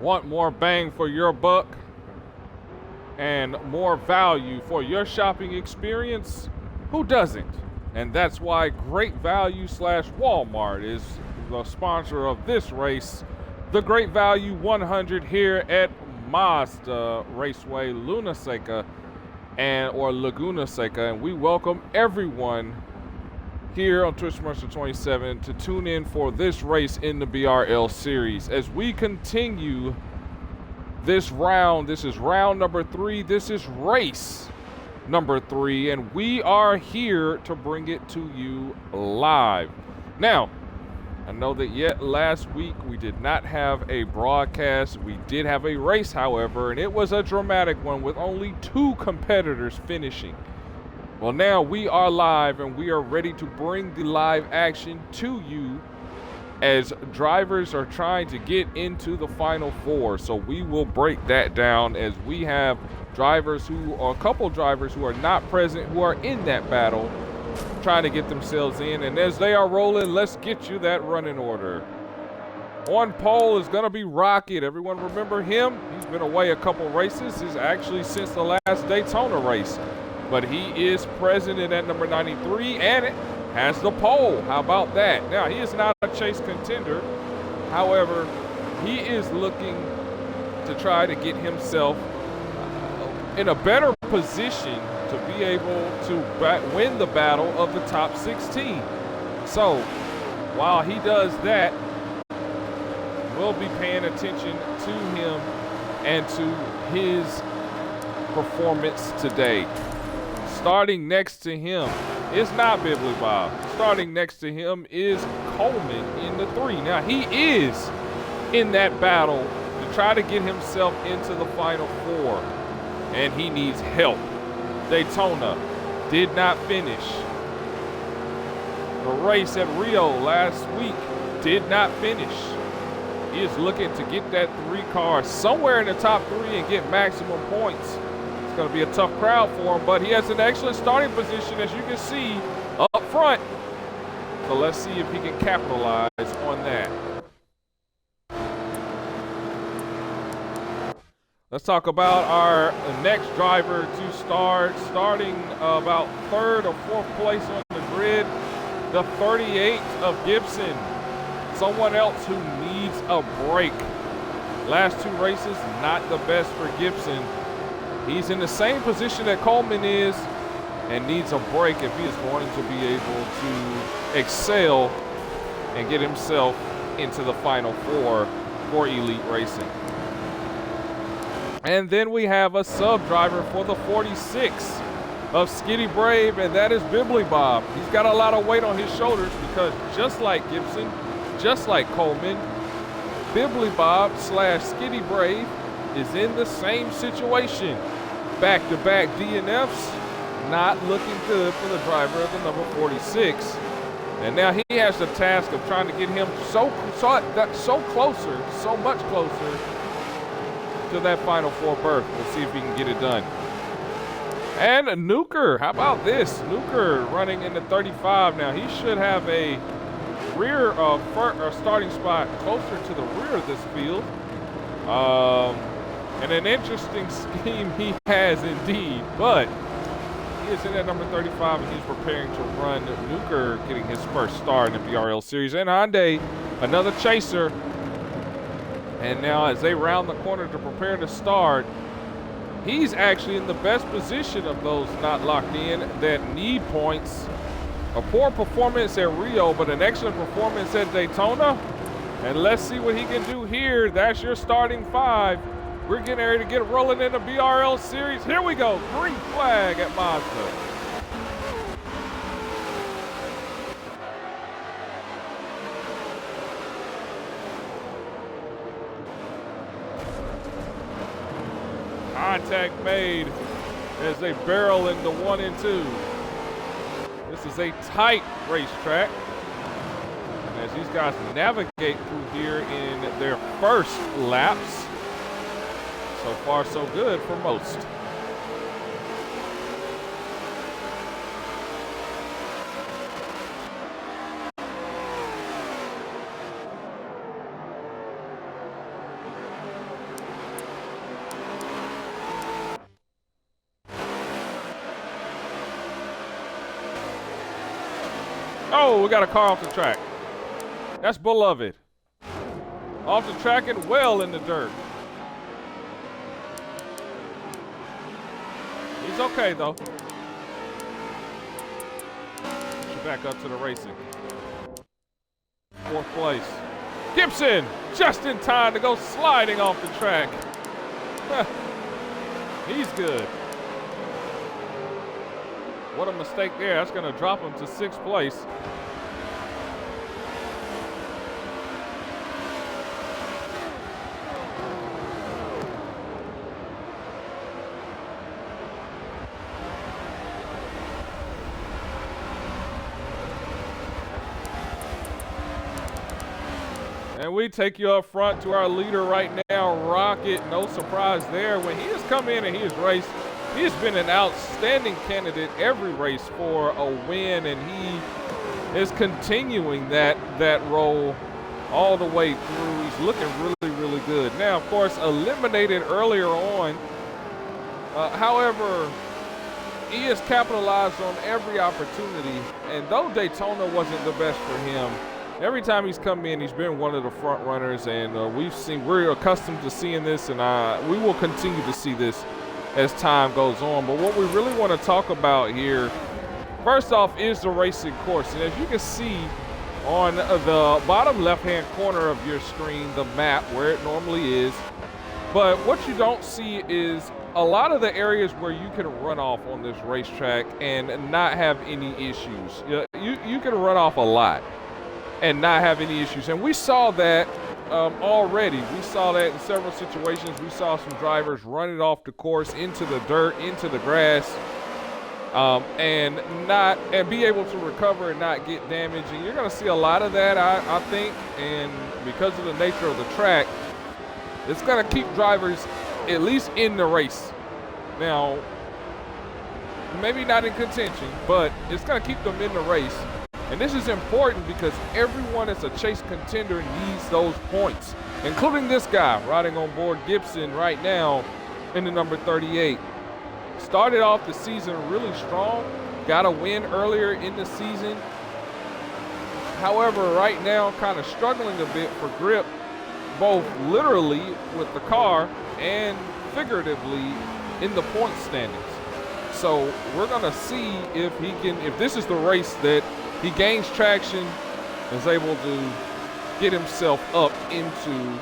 Want more bang for your buck and more value for your shopping experience? Who doesn't? And that's why Great Value / Walmart is the sponsor of this race, the Great Value 100 here at Mazda Raceway Luna Seca or Laguna Seca, and we welcome everyone here on Twitch Mercer 27 to tune in for this race in the BRL series. As we continue this round, this is round number 3, this is race number 3, and we are here to bring it to you live. Now, I know that last week we did not have a broadcast. We did have a race, however, and it was a dramatic one with only 2 competitors finishing. Well, now we are live and we are ready to bring the live action to you as drivers are trying to get into the final 4. So we will break that down as we have a couple drivers who are not present, who are in that battle, trying to get themselves in. And as they are rolling, let's get you that running order. On pole is going to be Rocket. Everyone remember him? He's been away a couple races. He's actually since the last Daytona race. But he is present in at number 93 and it has the pole. How about that? Now, he is not a chase contender. However, he is looking to try to get himself in a better position to be able to win the battle of the top 16. So, while he does that, we'll be paying attention to him and to his performance today. Starting next to him is not Bibbly Bob. Starting next to him is Coleman in the 3. Now, he is in that battle to try to get himself into the final 4, and he needs help. Daytona did not finish. The race at Rio last week did not finish. He is looking to get that 3 car somewhere in the top 3 and get maximum points. It's going to be a tough crowd for him, but he has an excellent starting position, as you can see, up front. So let's see if he can capitalize on that. Let's talk about our next driver to start, starting about 3rd or 4th place on the grid, the 38 of Gibson. Someone else who needs a break. Last 2 races, not the best for Gibson. He's in the same position that Coleman is and needs a break if he is going to be able to excel and get himself into the final 4 for Elite Racing. And then we have a sub driver for the 46 of Skitty Brave, and that is Bibbly Bob. He's got a lot of weight on his shoulders because just like Gibson, just like Coleman, Bibbly Bob / Skitty Brave is in the same situation. Back-to-back DNFs, not looking good for the driver of the number 46. And now he has the task of trying to get him so much closer to that final 4 berth. We'll see if he can get it done. And Nuker, how about this? Nuker running in the 35 now. He should have a rear starting spot closer to the rear of this field. And an interesting scheme he has indeed, but he is in at number 35 and he's preparing to run. Nuker getting his first start in the BRL series. And Hyundai, another chaser. And now as they round the corner to prepare to start, he's actually in the best position of those not locked in that need points. A poor performance at Rio, but an excellent performance at Daytona. And let's see what he can do here. That's your starting 5. We're getting ready to get rolling in the BRL series. Here we go, green flag at Mazda. Contact made as they barrel into 1 and 2. This is a tight racetrack. And as these guys navigate through here in their first laps, so far so good for most. Oh, we got a car off the track. That's beloved. Off the track and well in the dirt. He's okay, though. Push back up to the racing. 4th place. Gibson, just in time to go sliding off the track. He's good. What a mistake there. That's going to drop him to 6th place. And we take you up front to our leader right now, Rocket. No surprise there. When he has come in and he has raced, he has been an outstanding candidate every race for a win, and he is continuing that role all the way through. He's looking really, really good. Now, of course, eliminated earlier on. However, he has capitalized on every opportunity, and though Daytona wasn't the best for him, every time he's come in, he's been one of the front runners, and we're accustomed to seeing this, and we will continue to see this as time goes on. But what we really want to talk about here, first off, is the racing course. And as you can see on the bottom left-hand corner of your screen, the map where it normally is. But what you don't see is a lot of the areas where you can run off on this racetrack and not have any issues. You can run off a lot and not have any issues. And we saw that already. We saw that in several situations. We saw some drivers running off the course into the dirt, into the grass, and be able to recover and not get damaged. And you're going to see a lot of that, I think. And because of the nature of the track, it's going to keep drivers at least in the race. Now, maybe not in contention, but it's going to keep them in the race. And this is important because everyone that's a chase contender needs those points, including this guy riding on board Gibson right now in the number 38. Started off the season really strong, got a win earlier in the season. However, right now kind of struggling a bit for grip, both literally with the car and figuratively in the point standings. So we're gonna see if this is the race that he gains traction, is able to get himself up into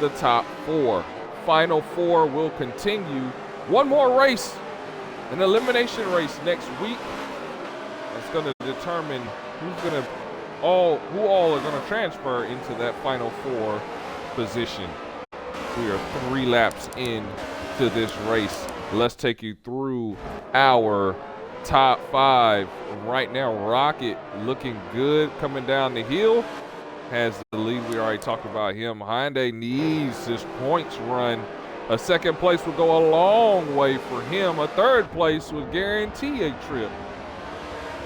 the top 4. Final 4 will continue. One more race, an elimination race next week. That's going to determine who all are going to transfer into that final 4 position. We are 3 laps into this race. Let's take you through our top 5. Right now, Rocket looking good coming down the hill. Has the lead. We already talked about him. Hyundai needs his points run. A 2nd place would go a long way for him. A 3rd place would guarantee a trip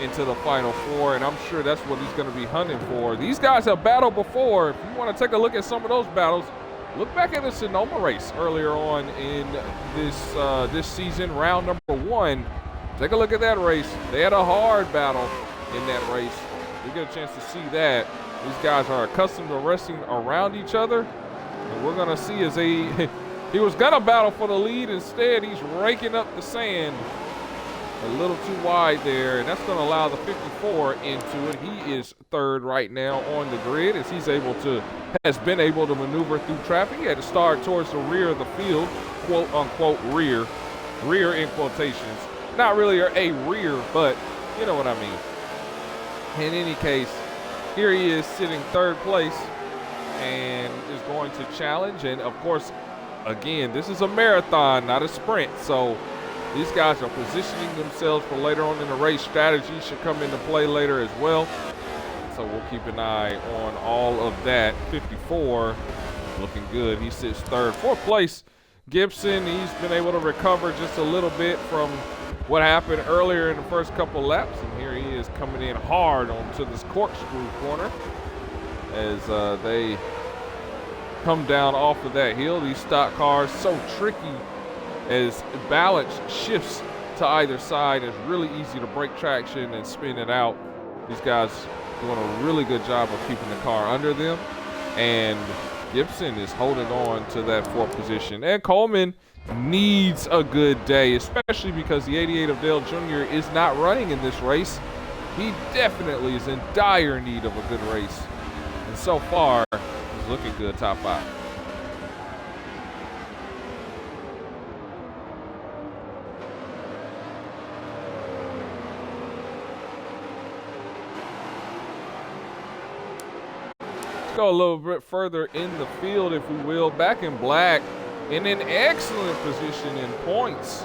into the final 4, and I'm sure that's what he's going to be hunting for. These guys have battled before. If you want to take a look at some of those battles, look back at the Sonoma race earlier on in this season, round number 1. Take a look at that race. They had a hard battle in that race. We get a chance to see that. These guys are accustomed to racing around each other, and we're going to see as he was going to battle for the lead. Instead, he's raking up the sand a little too wide there, and that's going to allow the 54 into it. He is 3rd right now on the grid as has been able to maneuver through traffic. He had to start towards the rear of the field, quote unquote rear in quotations. Not really a rear, but you know what I mean. In any case, here he is sitting 3rd place and is going to challenge. And of course, again, this is a marathon, not a sprint. So these guys are positioning themselves for later on in the race. Strategy should come into play later as well. So we'll keep an eye on all of that. 54 looking good. He sits 3rd. 4th place, Gibson. He's been able to recover just a little bit from what happened earlier in the first couple laps, and here he is coming in hard onto this corkscrew corner as they come down off of that hill. These stock cars so tricky as balance shifts to either side. It's really easy to break traction and spin it out. These guys doing a really good job of keeping the car under them. And Gibson is holding on to that 4th position. And Coleman needs a good day, especially because the 88 of Dale Jr. is not running in this race. He definitely is in dire need of a good race. And so far, he's looking good, top 5. Let's go a little bit further in the field, if we will. Back in black, in an excellent position in points.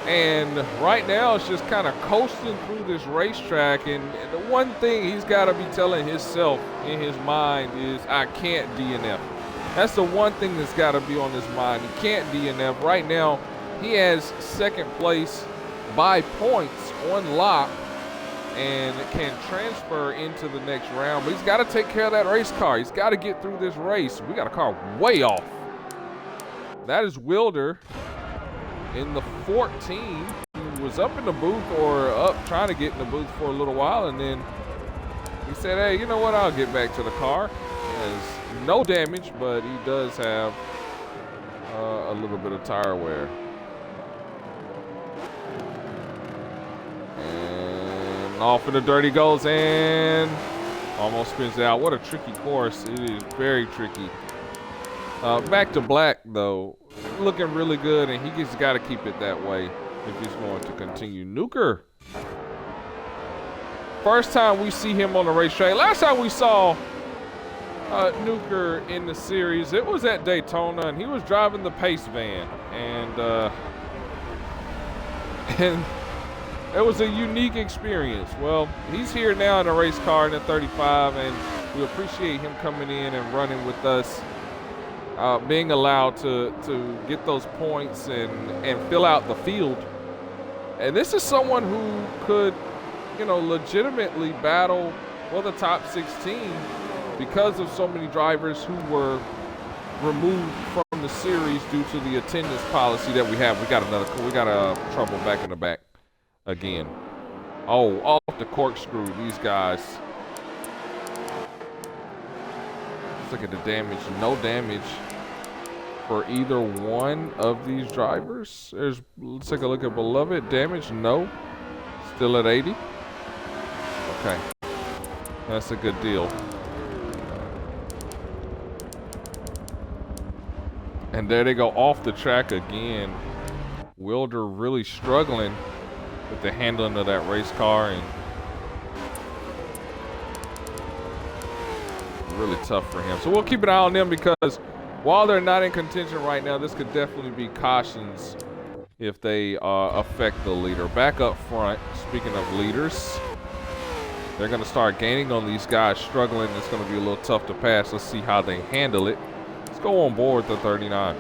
And right now it's just kind of coasting through this racetrack. And the one thing he's got to be telling himself in his mind is, I can't DNF. That's the one thing that's got to be on his mind. He can't DNF. Right now he has 2nd place by points on lock and can transfer into the next round. But he's got to take care of that race car. He's got to get through this race. We got a car way off. That is Wilder in the 14, who was up in the booth or up trying to get in the booth for a little while, and then he said, hey, you know what, I'll get back to the car. He has no damage, but he does have a little bit of tire wear. And off in the dirt he goes and almost spins it out. What a tricky course. It is very tricky. Back to black, though, looking really good, and he just got to keep it that way if he's going to continue. Nuker, first time we see him on the racetrack. Last time we saw Nuker in the series, it was at Daytona, and he was driving the Pace van, and it was a unique experience. Well, he's here now in a race car in the 35, and we appreciate him coming in and running with us. Being allowed to get those points and fill out the field. And this is someone who could, you know, legitimately battle for the top 16 because of so many drivers who were removed from the series due to the attendance policy that we have. We got trouble back in the back again. Oh, off the corkscrew, these guys. Look at the damage. No damage for either one of these drivers. Let's take a look at Beloved. Damage, no. Still at 80. Okay. That's a good deal. And there they go off the track again. Wilder really struggling with the handling of that race car, and really tough for him. So we'll keep an eye on them, because while they're not in contention right now, this could definitely be cautions if they affect the leader. Back up front, speaking of leaders, they're going to start gaining on these guys struggling. It's going to be a little tough to pass. Let's see how they handle it. Let's go on board the 39.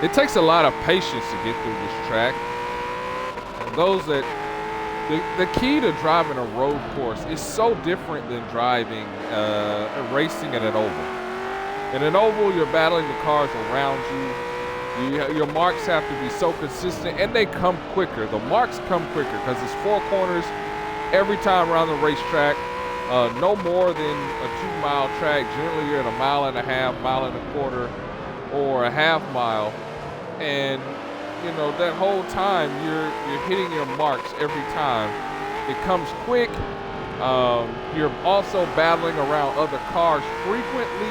It takes a lot of patience to get through this track. And those that, the key to driving a road course is so different than driving, racing at an oval. In an oval, you're battling the cars around you. Your marks have to be so consistent, and they come quicker. The marks come quicker because it's 4 corners every time around the racetrack. No more than a 2-mile track. Generally, you're at a mile and a half, mile and a quarter, or a half mile. And you know, that whole time you're hitting your marks every time. It comes quick. You're also battling around other cars frequently,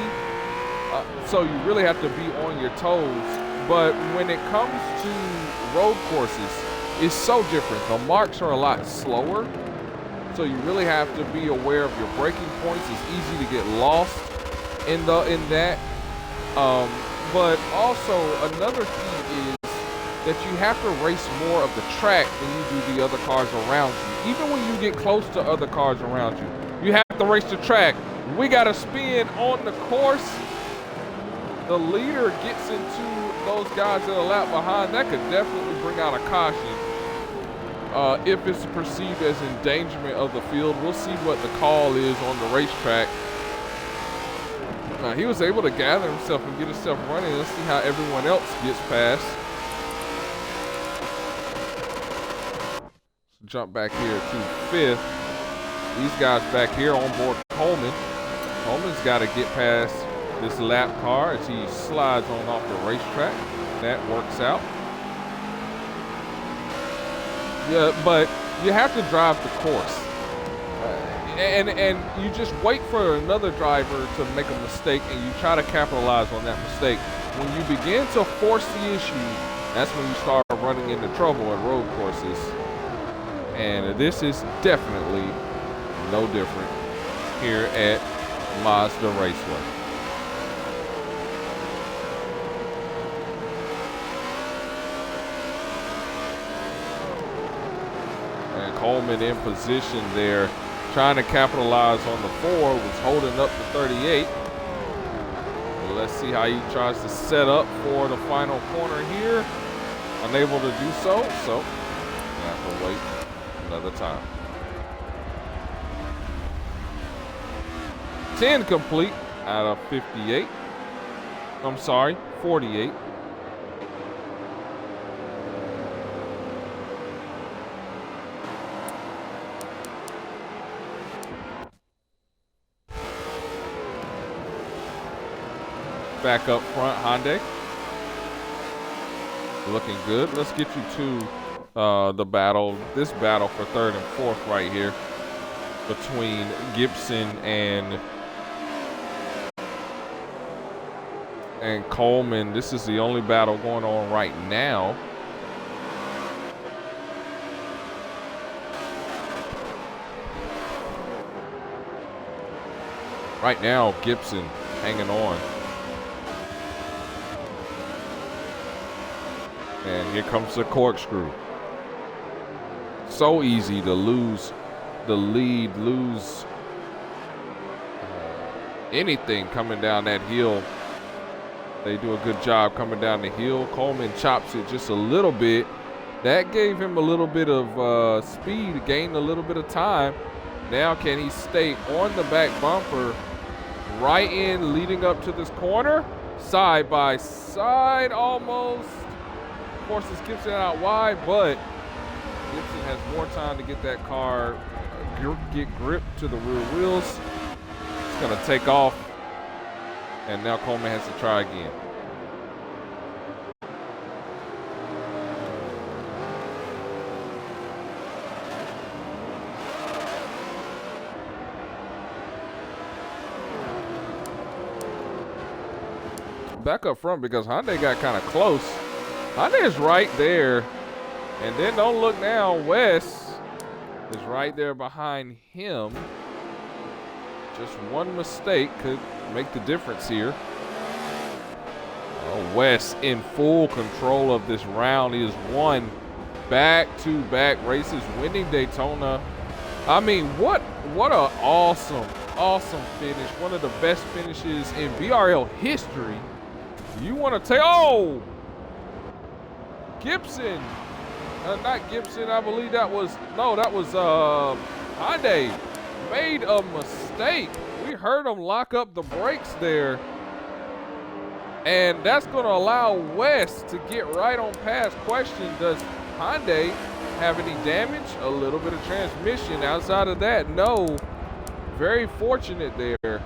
so you really have to be on your toes. But when it comes to road courses, it's so different. The marks are a lot slower, so you really have to be aware of your braking points. It's easy to get lost in that. But also another key is that you have to race more of the track than you do the other cars around you. Even when you get close to other cars around you, you have to race the track. We got to spin on the course. The leader gets into those guys that are a lap behind. That could definitely bring out a caution. if it's perceived as endangerment of the field. We'll see what the call is on the racetrack. He was able to gather himself and get himself running. Let's see how everyone else gets past. So jump back here to 5th. These guys back here on board Coleman. Coleman's got to get past this lap car as he slides on off the racetrack. That works out. Yeah, but you have to drive the course. And you just wait for another driver to make a mistake and you try to capitalize on that mistake. When you begin to force the issue, that's when you start running into trouble at road courses. And this is definitely no different here at Mazda Raceway. And Coleman in position there, trying to capitalize on the 4, was holding up the 38. Let's see how he tries to set up for the final corner here. Unable to do so, so we have to wait another time. 10 complete out of 58. I'm sorry, 48. Back up front, Hyundai. Looking good. Let's get you to the battle, this battle for 3rd and 4th right here between Gibson and Coleman. This is the only battle going on right now. Right now, Gibson hanging on. And here comes the corkscrew. So easy to lose the lead, lose anything coming down that hill. They do a good job coming down the hill. Coleman chops it just a little bit. That gave him a little bit of speed, gained a little bit of time. Now can he stay on the back bumper right in leading up to this corner? Side by side almost. Forces Gibson out wide, but Gibson has more time to get that car, get grip to the rear wheels. It's going to take off, and now Coleman has to try again. Back up front because Hyundai got kind of close. Hyundai is right there. And then don't look now, Wes is right there behind him. Just one mistake could make the difference here. Oh, Wes in full control of this round. He has won back-to-back races, winning Daytona. I mean, what a awesome finish. One of the best finishes in BRL history. You want to take, oh! Gibson, not Gibson, I believe that was Hyundai made a mistake. We heard him lock up the brakes there. And that's going to allow Wes to get right on past. Question, does Hyundai have any damage? A little bit of transmission. Outside of that, no. Very fortunate there.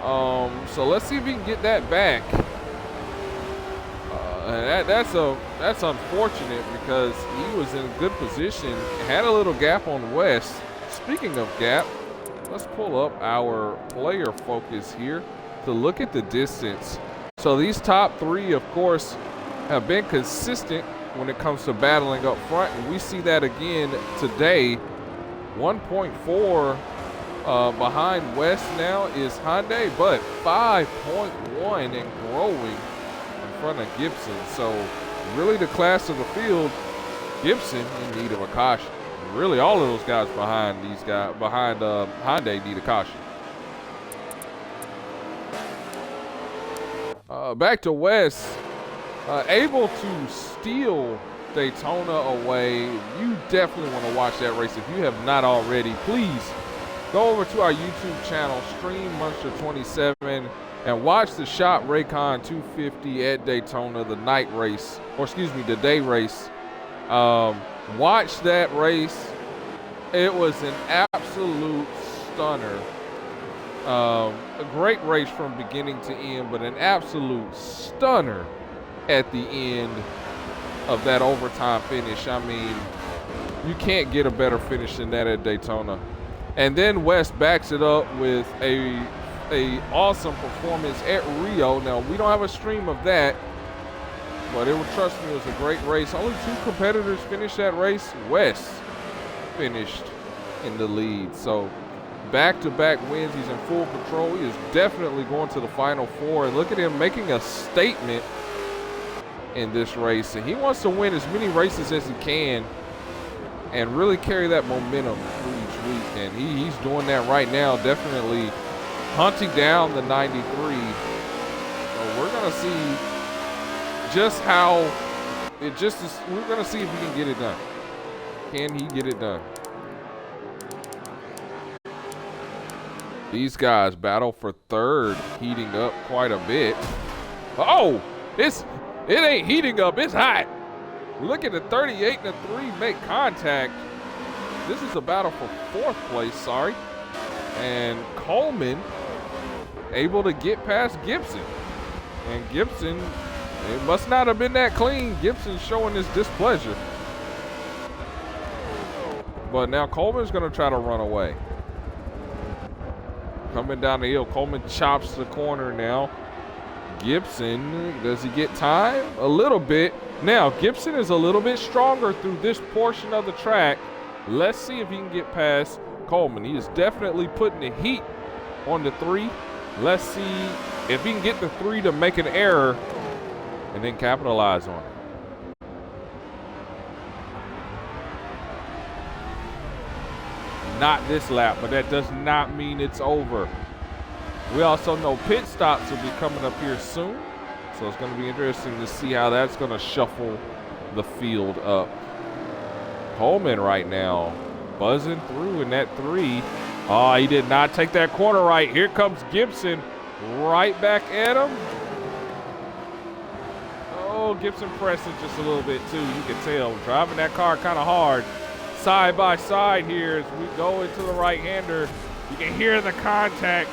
So let's see if we can get that back. That's unfortunate because he was in good position. Had a little gap on West. Speaking of gap, let's pull up our player focus here to look at the distance. So these top three, of course, have been consistent when it comes to battling up front, and we see that again today. 1.4 behind West now is Hyundai, but 5.1 and growing in front of Gibson. So really the class of the field, Gibson in need of a caution. Really all of those guys behind Hyundai need a caution. Back to West, able to steal Daytona away. You definitely want to watch that race. If you have not already, please go over to our YouTube channel, Stream Monster 27, and watch the Shop Raycon 250 at Daytona, the night race, or excuse me, the day race. Watch that race. It was an absolute stunner. A great race from beginning to end, but an absolute stunner at the end of that overtime finish. I mean, you can't get a better finish than that at Daytona. And then West backs it up with a awesome performance at Rio. Now, we don't have a stream of that, but trust me, it was a great race. Only 2 competitors finished that race. West finished in the lead. So back-to-back wins. He's in full control. He is definitely going to the Final Four. And look at him making a statement in this race. And he wants to win as many races as he can and really carry that momentum through each week. And he's doing that right now, definitely hunting down the 93. So we're going to see just how it just is. We're going to see if he can get it done. Can he get it done? These guys battle for third, heating up quite a bit. Oh, it ain't heating up, it's hot. Look at the 38 and the 3 make contact. This is a battle for 4th place, sorry. And Coleman able to get past Gibson. And Gibson, it must not have been that clean. Gibson showing his displeasure. But now Coleman's gonna try to run away. Coming down the hill, Coleman chops the corner now. Gibson, does he get time? A little bit. Now, Gibson is a little bit stronger through this portion of the track. Let's see if he can get past Coleman. He is definitely putting the heat on the 3. Let's see if he can get the 3 to make an error and then capitalize on it. Not this lap, but that does not mean it's over. We also know pit stops will be coming up here soon, so it's going to be interesting to see how that's going to shuffle the field up. Coleman right now buzzing through in that 3. Oh, he did not take that corner right. Here comes Gibson right back at him. Oh, Gibson pressing just a little bit too. You can tell driving that car kind of hard. Side by side here as we go into the right-hander. You can hear the contact.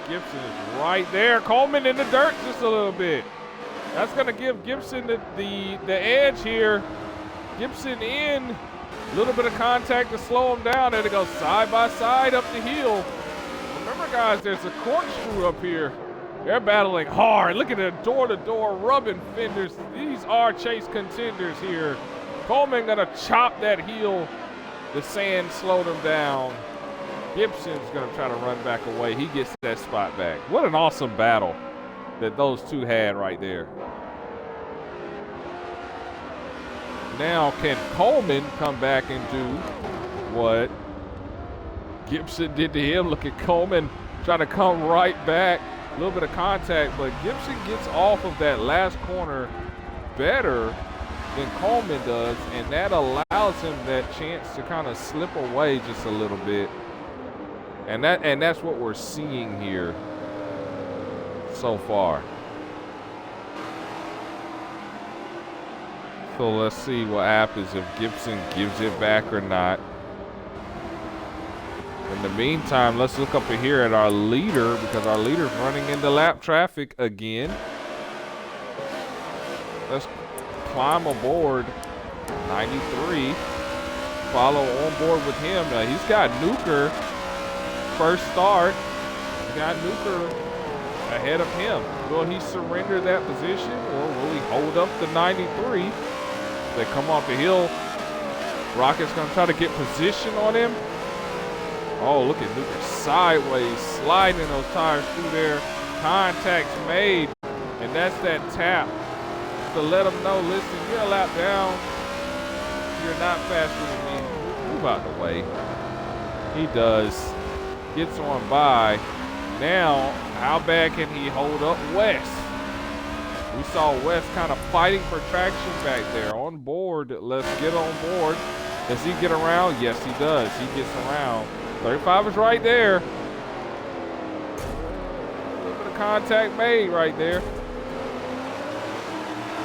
Gibson is right there. Coleman in the dirt just a little bit. That's going to give Gibson the edge here. Gibson in. A little bit of contact to slow him down. There they go side by side up the hill. Remember, guys, there's a corkscrew up here. They're battling hard. Look at the door-to-door rubbing fenders. These are chase contenders here. Coleman going to chop that heel. The sand slowed him down. Gibson's going to try to run back away. He gets that spot back. What an awesome battle that those two had right there. Now, can Coleman come back and do what Gibson did to him? Look at Coleman trying to come right back. A little bit of contact, but Gibson gets off of that last corner better than Coleman does, and that allows him that chance to kind of slip away just a little bit. And that's what we're seeing here so far. So let's see what happens if Gibson gives it back or not. In the meantime, let's look up here at our leader because our leader's running into lap traffic again. Let's climb aboard 93. Follow on board with him. Now he's got Nuker first start. He's got Nuker ahead of him. Will he surrender that position or will he hold up the 93? They come off the hill. Rocket's going to try to get position on him. Oh, look at Nuker sideways, sliding those tires through there. Contact's made, and that's that tap to let them know, listen, you're a lap down. You're not faster than me. Move out the way. He does. Gets on by. Now, how bad can he hold up Wes? We saw Wes kind of fighting for traction back there. On board. Let's get on board. Does he get around? Yes, he does. He gets around. 35 is right there. A little bit of contact made right there.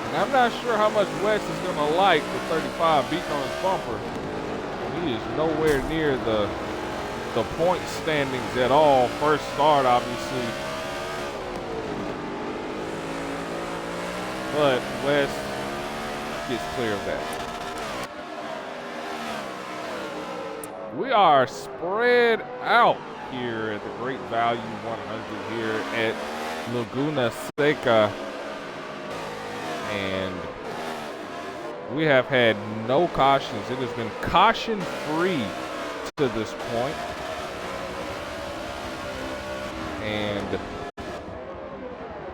And I'm not sure how much Wes is going to like the 35 beating on his bumper. He is nowhere near the point standings at all. First start, obviously. But Wes gets clear of that. We are spread out here at the Great Value 100 here at Laguna Seca. And we have had no cautions. It has been caution-free to this point. And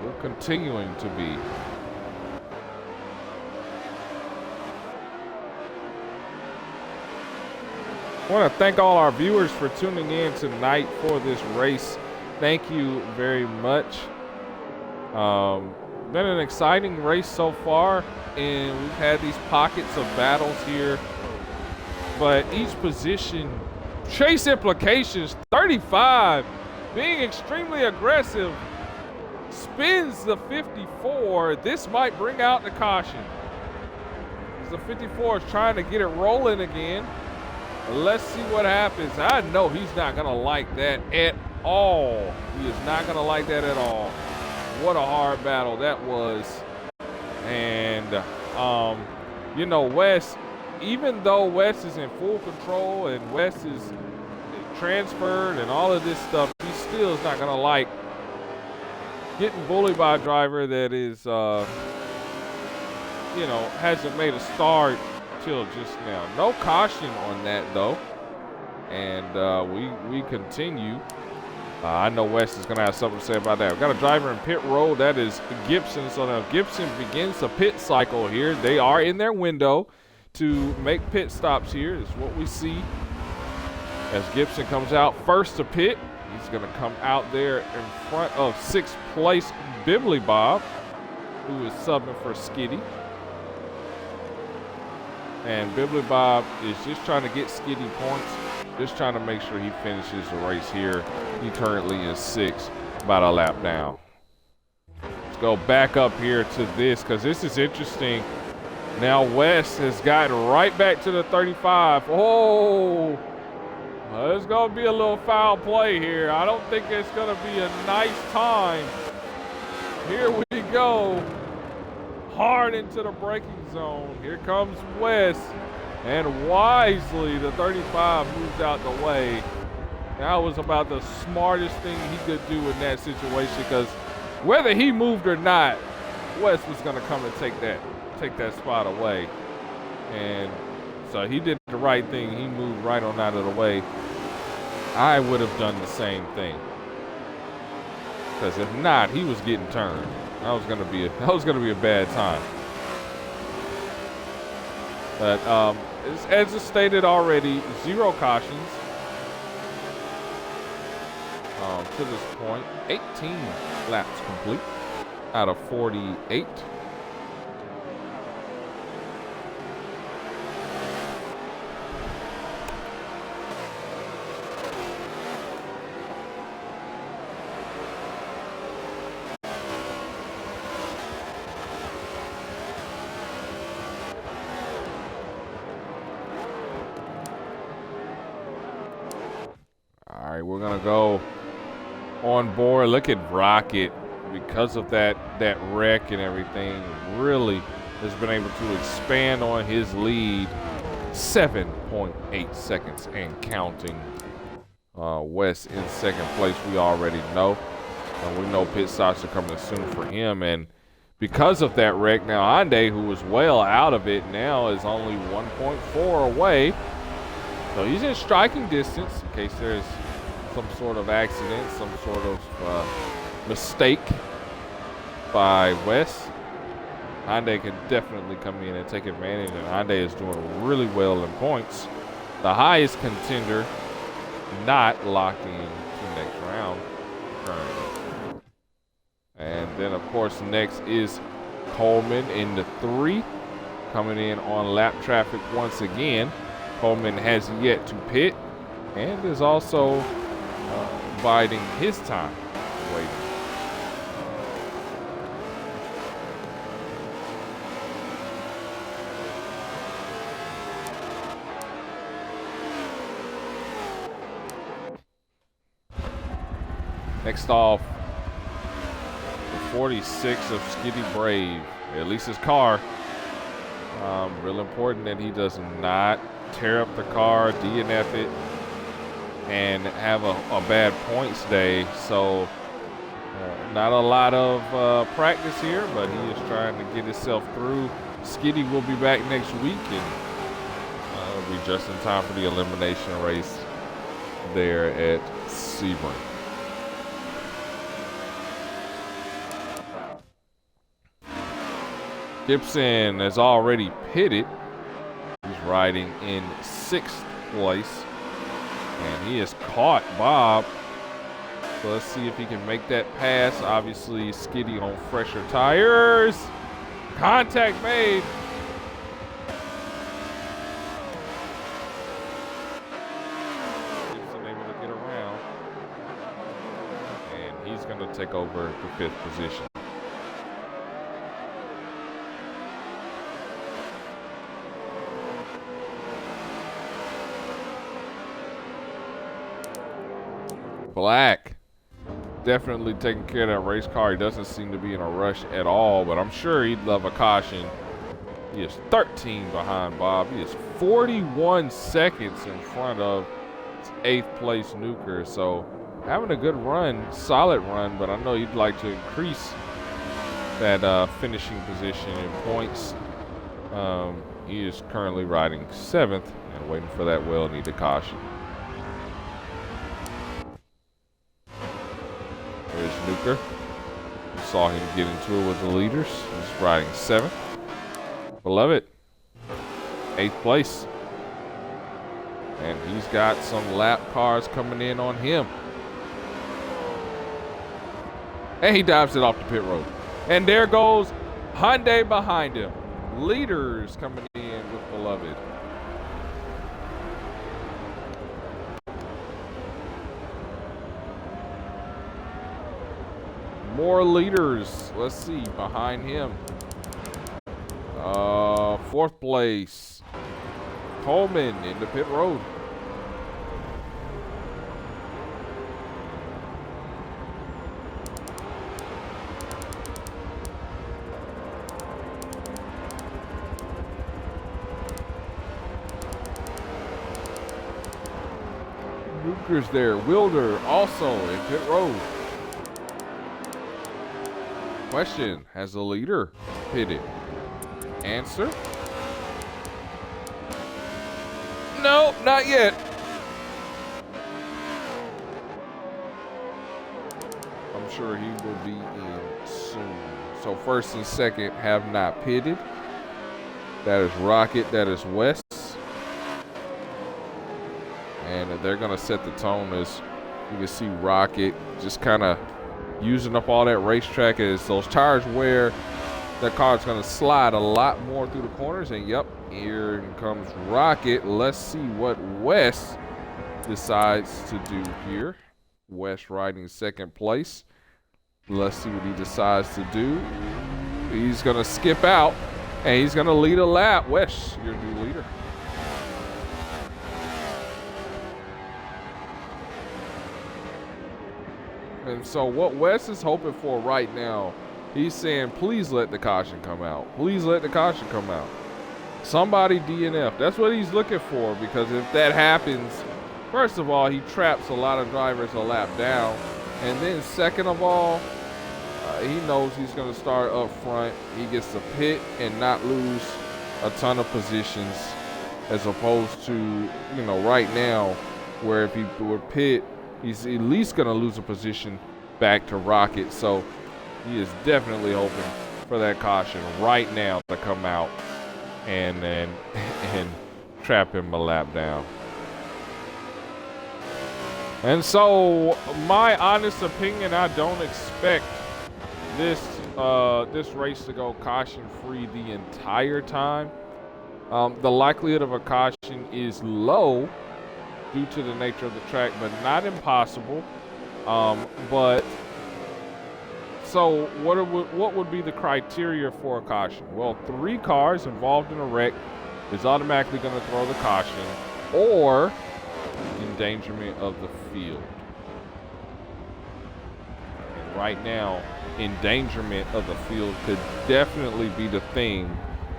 we're continuing to be. I want to thank all our viewers for tuning in tonight for this race. Thank you very much. Been an exciting race so far, and we've had these pockets of battles here. But each position, chase implications, 35, being extremely aggressive, spins the 54. This might bring out the caution. The 54 is trying to get it rolling again. Let's see what happens. I know he's not going to like that at all. He is not going to like that at all. What a hard battle that was. And, you know, Wes, even though Wes is in full control and Wes is transferred and all of this stuff, he still is not going to like getting bullied by a driver that is, you know, hasn't made a start till just now. No caution on that though, and we continue. I know Wes is going to have something to say about that. We've got a driver in pit road. That is Gibson. So now Gibson begins the pit cycle here. They are in their window to make pit stops here. Is what we see as Gibson comes out first to pit. He's going to come out there in front of 6th place Bibbly Bob, who is subbing for Skitty. And Bibbly Bob is just trying to get Skitty points, just trying to make sure he finishes the race here. He currently is 6th, about a lap down. Let's go back up here to this, because this is interesting. Now Wes has gotten right back to the 35. Oh, there's going to be a little foul play here. I don't think it's going to be a nice time. Here we go. Hard into the braking zone. Here comes Wes, and wisely the 35 moves out the way. That was about the smartest thing he could do in that situation, because whether he moved or not, Wes was going to come and take that spot away. And so he did the right thing. He moved right on out of the way. I would have done the same thing, because if not, he was getting turned. That was gonna be a bad time. But as stated already, 0 cautions to this point. 18 laps complete out of 48. We're gonna go on board. Look at Rocket, because of that wreck and everything, really has been able to expand on his lead. 7.8 seconds and counting. Wes in 2nd place, we already know, and we know pit stops are coming soon for him. And because of that wreck, now Ande, who was well out of it, now is only 1.4 away. So he's in striking distance in case there's some sort of accident, some sort of mistake by Wes. Hyundai can definitely come in and take advantage, and Hyundai is doing really well in points. The highest contender not locked in to next round currently. And then, of course, next is Coleman in the 3, coming in on lap traffic once again. Coleman has yet to pit and is also biding his time waiting. Next off, the 46 of Skitty Brave, at least his car. Real important that he does not tear up the car, DNF it, and have a bad points day. So not a lot of practice here, but he is trying to get himself through. Skitty will be back next week, and will be just in time for the elimination race there at Sebring. Gibson has already pitted. He's riding in 6th place. And he has caught Bob. So let's see if he can make that pass. Obviously, Skitty on fresher tires. Contact made. Gibson able to get around. And he's going to take over the 5th position. Black definitely taking care of that race car. He doesn't seem to be in a rush at all, but I'm sure he'd love a caution. He is 13 behind Bob. He is 41 seconds in front of 8th place Nuker. So having a good run, solid run, but I know he'd like to increase that finishing position in points. He is currently riding 7th and waiting for that well-needed caution. There's Nuker. We saw him get into it with the leaders. He's riding 7th. Beloved, 8th place. And he's got some lap cars coming in on him. And he dives it off the pit road. And there goes Hyundai behind him. Leaders coming in with Beloved. More leaders. Let's see behind him. 4th place. Coleman in the pit road. Nuker's there. Wilder also in pit road. Question, has the leader pitted? Answer? No, not yet. I'm sure he will be in soon. So 1st and 2nd have not pitted. That is Rocket, that is West. And they're gonna set the tone as you can see Rocket just kind of using up all that racetrack. As those tires wear, that car's going to slide a lot more through the corners. And yep, here comes Rocket. Let's see what West decides to do here. West riding 2nd place. Let's see what he decides to do. He's going to skip out, and he's going to lead a lap. West, your new leader. And so what Wes is hoping for right now, he's saying, please let the caution come out. Please let the caution come out. Somebody DNF. That's what he's looking for, because if that happens, first of all, he traps a lot of drivers a lap down. And then second of all, he knows he's going to start up front. He gets to pit and not lose a ton of positions, as opposed to, right now, where if he would pit, he's at least going to lose a position back to Rocket. So he is definitely hoping for that caution right now to come out and trap him a lap down. And so, my honest opinion, I don't expect this this race to go caution-free the entire time. The likelihood of a caution is low due to the nature of the track, but not impossible. But so what would be the criteria for a caution? Well, 3 cars involved in a wreck is automatically going to throw the caution, or endangerment of the field. And right now, endangerment of the field could definitely be the thing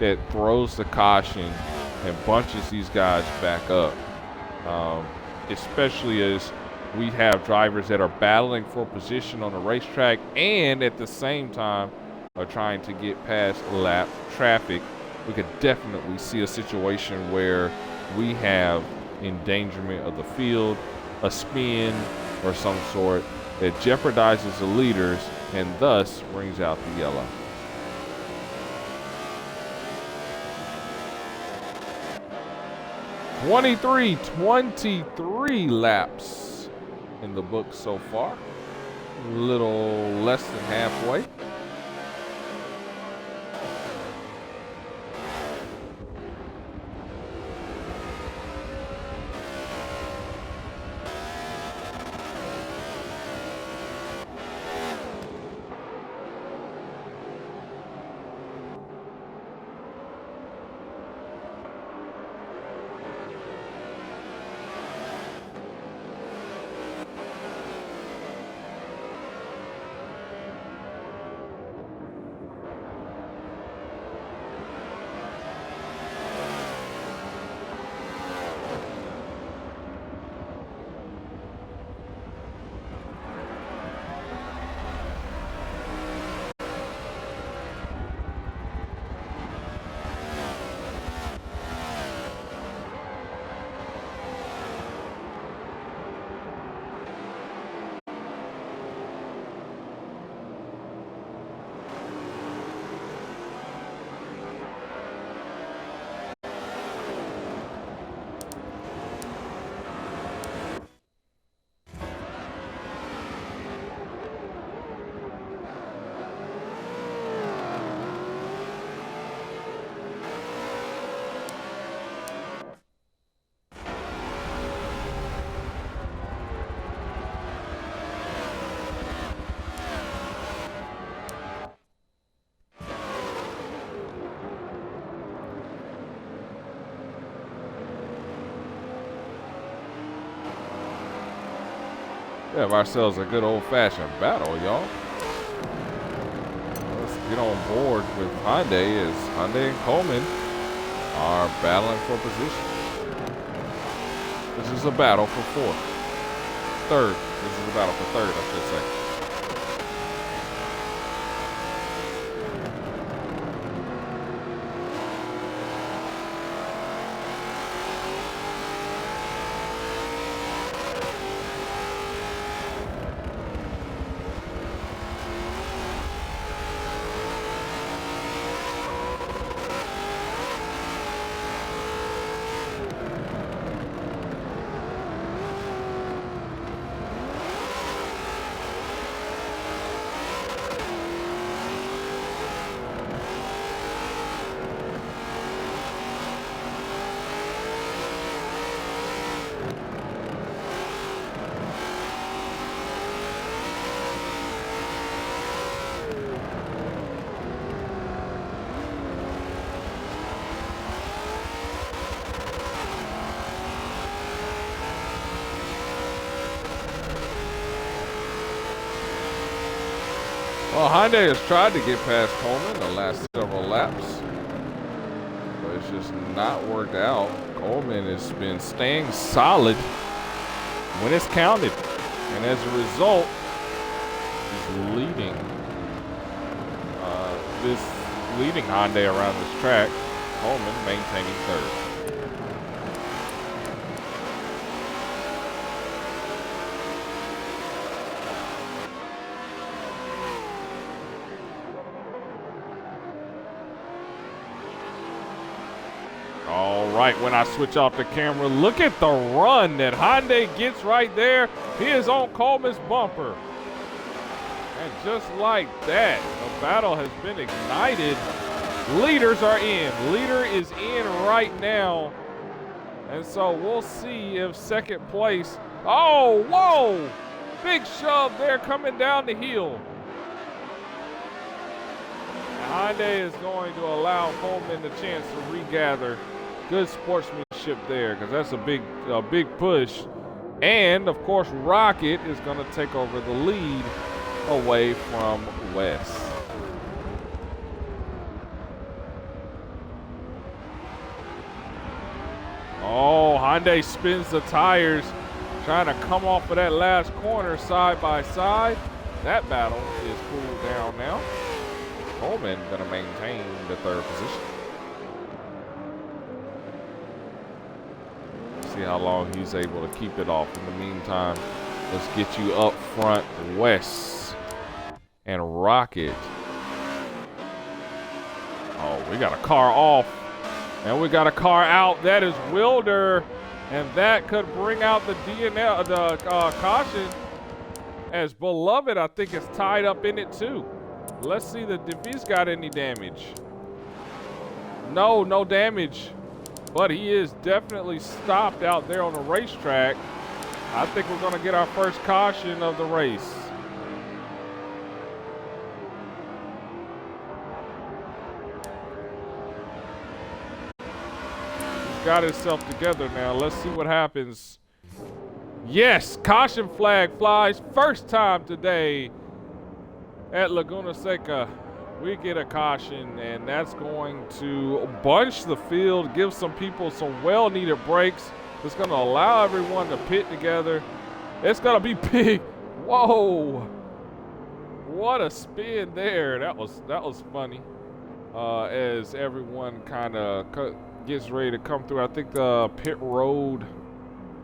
that throws the caution and bunches these guys back up, especially as we have drivers that are battling for position on the racetrack and at the same time are trying to get past lap traffic. We could definitely see a situation where we have endangerment of the field, a spin or some sort that jeopardizes the leaders and thus brings out the yellow. $23 laps in the book so far. A little less than halfway. We have ourselves a good old-fashioned battle, y'all. Let's get on board with Hyundai as Hyundai and Coleman are battling for position. This is a battle for fourth. Third. This is a battle for third, I should say. Well, Hyundai has tried to get past Coleman the last several laps, but it's just not worked out. Coleman has been staying solid when it's counted, and as a result, he's leading Hyundai around this track. Coleman maintaining third. All right when I switch off the camera. Look at the run that Hyundai gets right there. He is on Coleman's bumper. And just like that, the battle has been ignited. Leaders are in. Leader is in right now. And so we'll see if second place. Oh, whoa! Big shove there coming down the hill. Hyundai is going to allow Coleman the chance to regather. Good sportsmanship there, because that's a big push. And of course, Rocket is going to take over the lead away from Wes. Oh, Hyundai spins the tires, trying to come off of that last corner side by side. That battle is cooled down now. Coleman going to maintain the third position. See how long he's able to keep it off. In the meantime, let's get you up front, Wes and Rocket. Oh, we got a car off. And we got a car out. That is Wilder. And that could bring out the caution. As Beloved, I think, is tied up in it too. Let's see if he's got any damage. No damage. But he is definitely stopped out there on the racetrack. I think we're going to get our first caution of the race. Got himself together now. Let's see what happens. Yes, caution flag flies. First time today at Laguna Seca. We get a caution, and that's going to bunch the field, give some people some well-needed breaks. It's going to allow everyone to pit together. It's going to be big. Whoa. What a spin there. That was funny. As everyone kind of gets ready to come through. I think the pit road,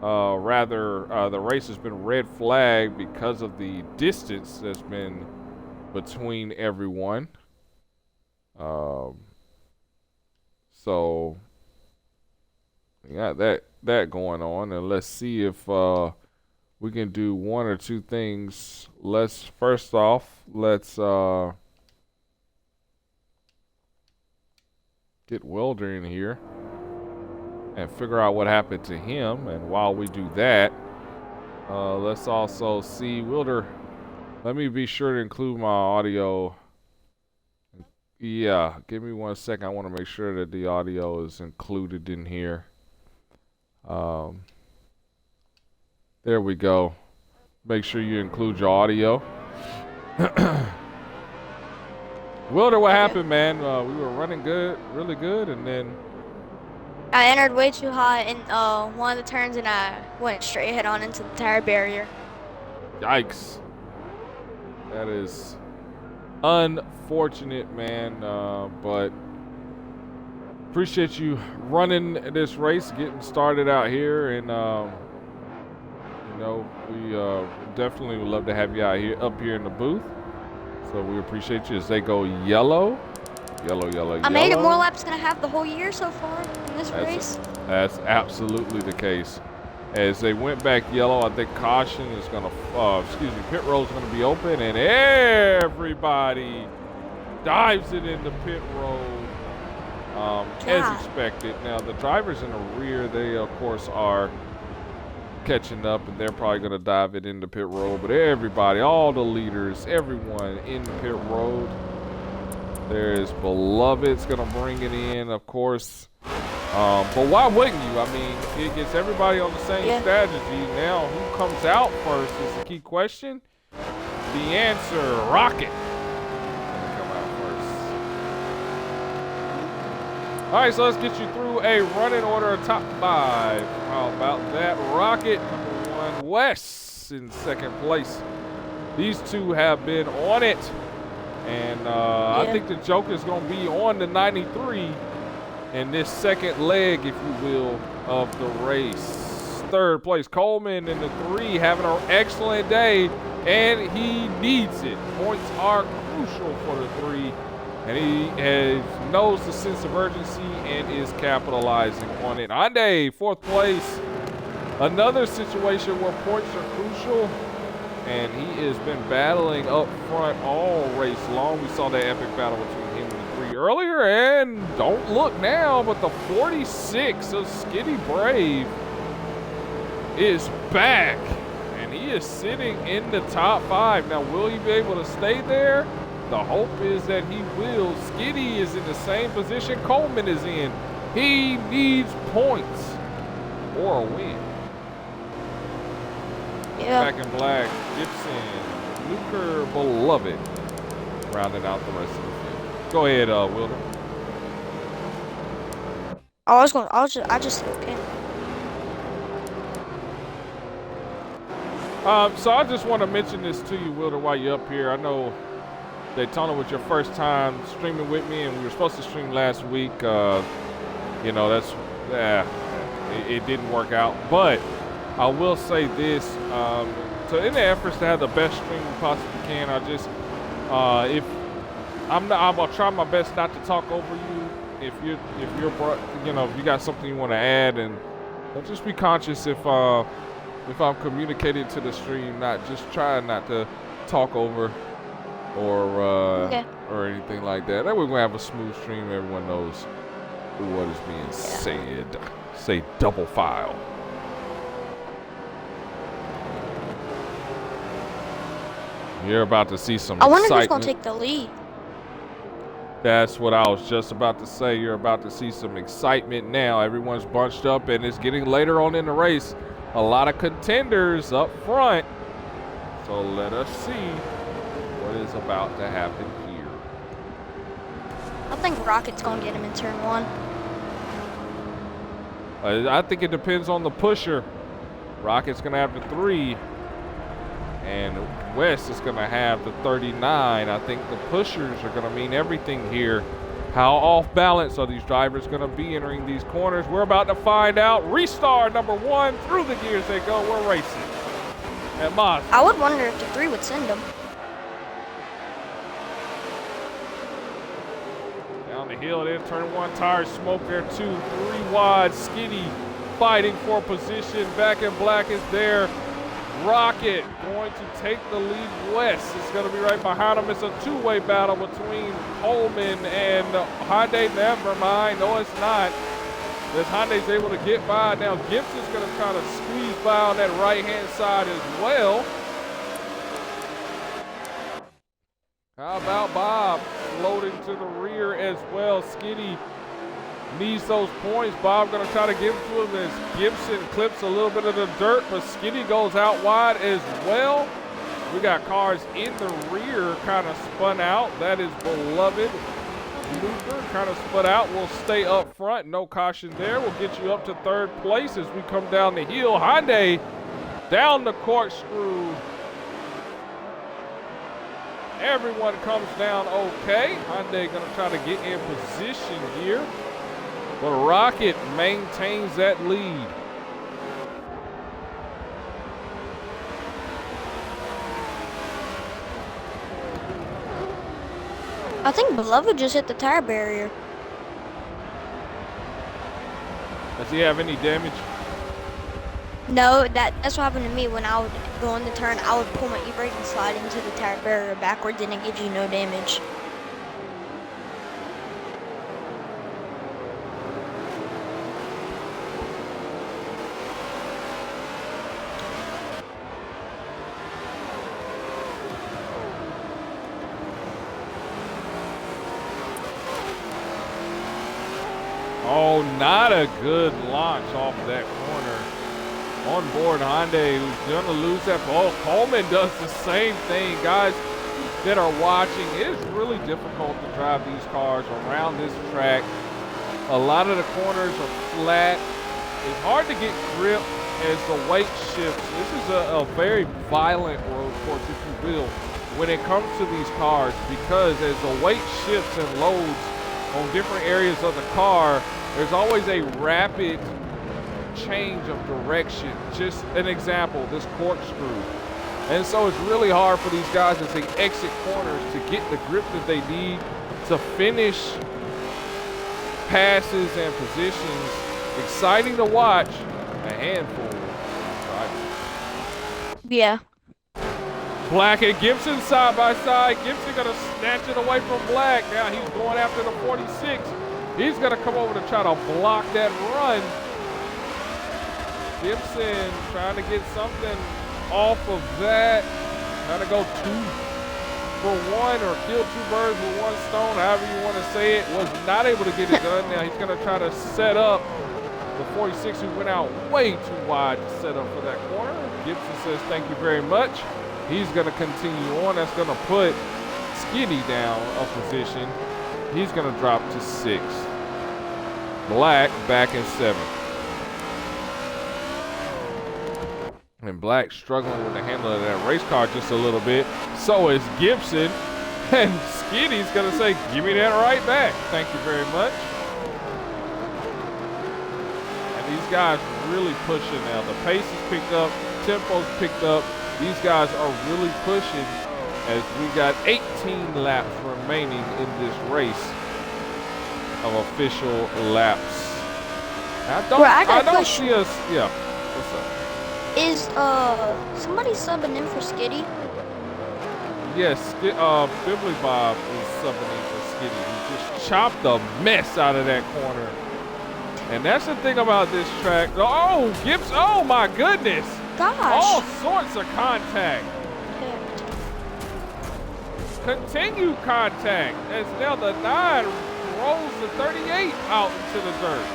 the race has been red flagged because of the distance that's been between everyone. So we got that going on, and let's see if we can do one or two things. First off, let's get Wilder in here and figure out what happened to him. And while we do that, let's also see Wilder. Let me be sure to include my audio. Yeah, give me 1 second. I want to make sure that the audio is included in here. There we go. Make sure you include your audio. Wilder, what happened, man? We were running good, really good, and then I entered way too high in one of the turns, and I went straight head on into the tire barrier. Yikes. That is unfortunate, man, but appreciate you running this race, getting started out here, and we definitely would love to have you up here in the booth. So we appreciate you as they go yellow. I made it more laps than I have the whole year so far in this race. That's absolutely the case. As they went back yellow, I think caution is going to, pit road is going to be open, and everybody dives it into pit road as expected. Now, the drivers in the rear, they, of course, are catching up, and they're probably going to dive it into pit road. But everybody, all the leaders, everyone in pit road. There's Beloved's going to bring it in, of course. But why wouldn't you? I mean, it gets everybody on the same strategy. Now, who comes out first is the key question. The answer, Rocket. Gonna come out first. All right, so let's get you through a running order of top 5. How about that? Rocket, number 1. Wes in second place. These two have been on it. And I think the Joker is going to be on the 93 in this second leg, if you will, of the race. Third place, Coleman in the 3, having an excellent day, and he needs it. Points are crucial for the 3. And he knows the sense of urgency and is capitalizing on it. Hyundai, 4th place. Another situation where points are crucial. And he has been battling up front all race long. We saw that epic battle between him and the 3 earlier. And don't look now, but the 46 of Skitty Brave is back. And he is sitting in the top 5. Now, will he be able to stay there? The hope is that he will. Skitty is in the same position Coleman is in. He needs points or a win. Yeah. Back in black, Gibson, Luker, Beloved, rounding out the rest of the field. Go ahead, Wilder. I just okay. So I just want to mention this to you, Wilder, while you're up here. I know Daytona was your first time streaming with me, and we were supposed to stream last week. You know, it didn't work out. But I will say this: so in the efforts to have the best stream we possibly can, I'm gonna try my best not to talk over you. If you got something you want to add, and just be conscious if I'm communicating to the stream, just try not to talk over or anything like that. That way we're gonna have a smooth stream. Everyone knows what is being said. Say double file. You're about to see some excitement. I wonder who's gonna take the lead. That's what I was just about to say. You're about to see some excitement now. Everyone's bunched up, and it's getting later on in the race. A lot of contenders up front. So let us see what is about to happen here. I think Rocket's gonna get him in turn 1. I think it depends on the pusher. Rocket's gonna have the 3. And West is going to have the 39. I think the pushers are going to mean everything here. How off balance are these drivers going to be entering these corners? We're about to find out. Restart number 1. Through the gears they go. We're racing at Mazda. I would wonder if the 3 would send him. Down the hill there. Turn 1 tire smoke there. 2, 3 wide. Skitty fighting for position. Back in black is there. Rocket going to take the lead. West is going to be right behind him. It's a two-way battle between Coleman and Hyundai. Never mind. No, it's not. As Hyundai's able to get by. Now Gibson's going to try to squeeze by on that right-hand side as well. How about Bob floating to the rear as well? Skitty needs those points. Bob going to try to give it to him as Gibson clips a little bit of the dirt, but Skitty goes out wide as well. We got cars in the rear kind of spun out. That is Beloved. Luker kind of spun out. We'll stay up front. No caution there. We'll get you up to 3rd place as we come down the hill. Hyundai down the corkscrew. Everyone comes down okay. Hyundai going to try to get in position here. But Rocket maintains that lead. I think Beloved just hit the tire barrier. Does he have any damage? No, that's what happened to me when I would go in the turn. I would pull my e-brake and slide into the tire barrier backward, and it gives you no damage. Oh, not a good launch off of that corner. On board Hyundai, who's going to lose that ball. Coleman does the same thing. Guys that are watching, it is really difficult to drive these cars around this track. A lot of the corners are flat. It's hard to get grip as the weight shifts. This is a very violent road course, if you will, when it comes to these cars, because as the weight shifts and loads on different areas of the car, there's always a rapid change of direction. Just an example, this corkscrew. And so it's really hard for these guys as they exit corners to get the grip that they need to finish passes and positions. Exciting to watch. A handful. Yeah. Black and Gibson side by side. Gibson gonna snatch it away from Black. Now he's going after the 46. He's gonna come over to try to block that run. Gibson trying to get something off of that. Trying to go 2 for 1 or kill 2 birds with 1 stone, however you want to say it. Was not able to get it done. Now he's gonna try to set up the 46 who went out way too wide to set up for that corner. Gibson says thank you very much. He's going to continue on. That's going to put Skitty down a position. He's going to drop to 6. Black back in 7. And Black struggling with the handle of that race car just a little bit. So is Gibson. And Skitty's going to say, give me that right back. Thank you very much. And these guys really pushing now. The pace is picked up. Tempo's picked up. These guys are really pushing as we got 18 laps remaining in this race of official laps. I don't see us. Yeah. What's up? Is somebody subbing in for Skitty? Yes, Bibbly Bob is subbing in for Skitty. He just chopped the mess out of that corner. And that's the thing about this track. Oh, Gibbs, oh my goodness. Gosh. All sorts of contact. Continued contact as now the 9 rolls the 38 out into the dirt.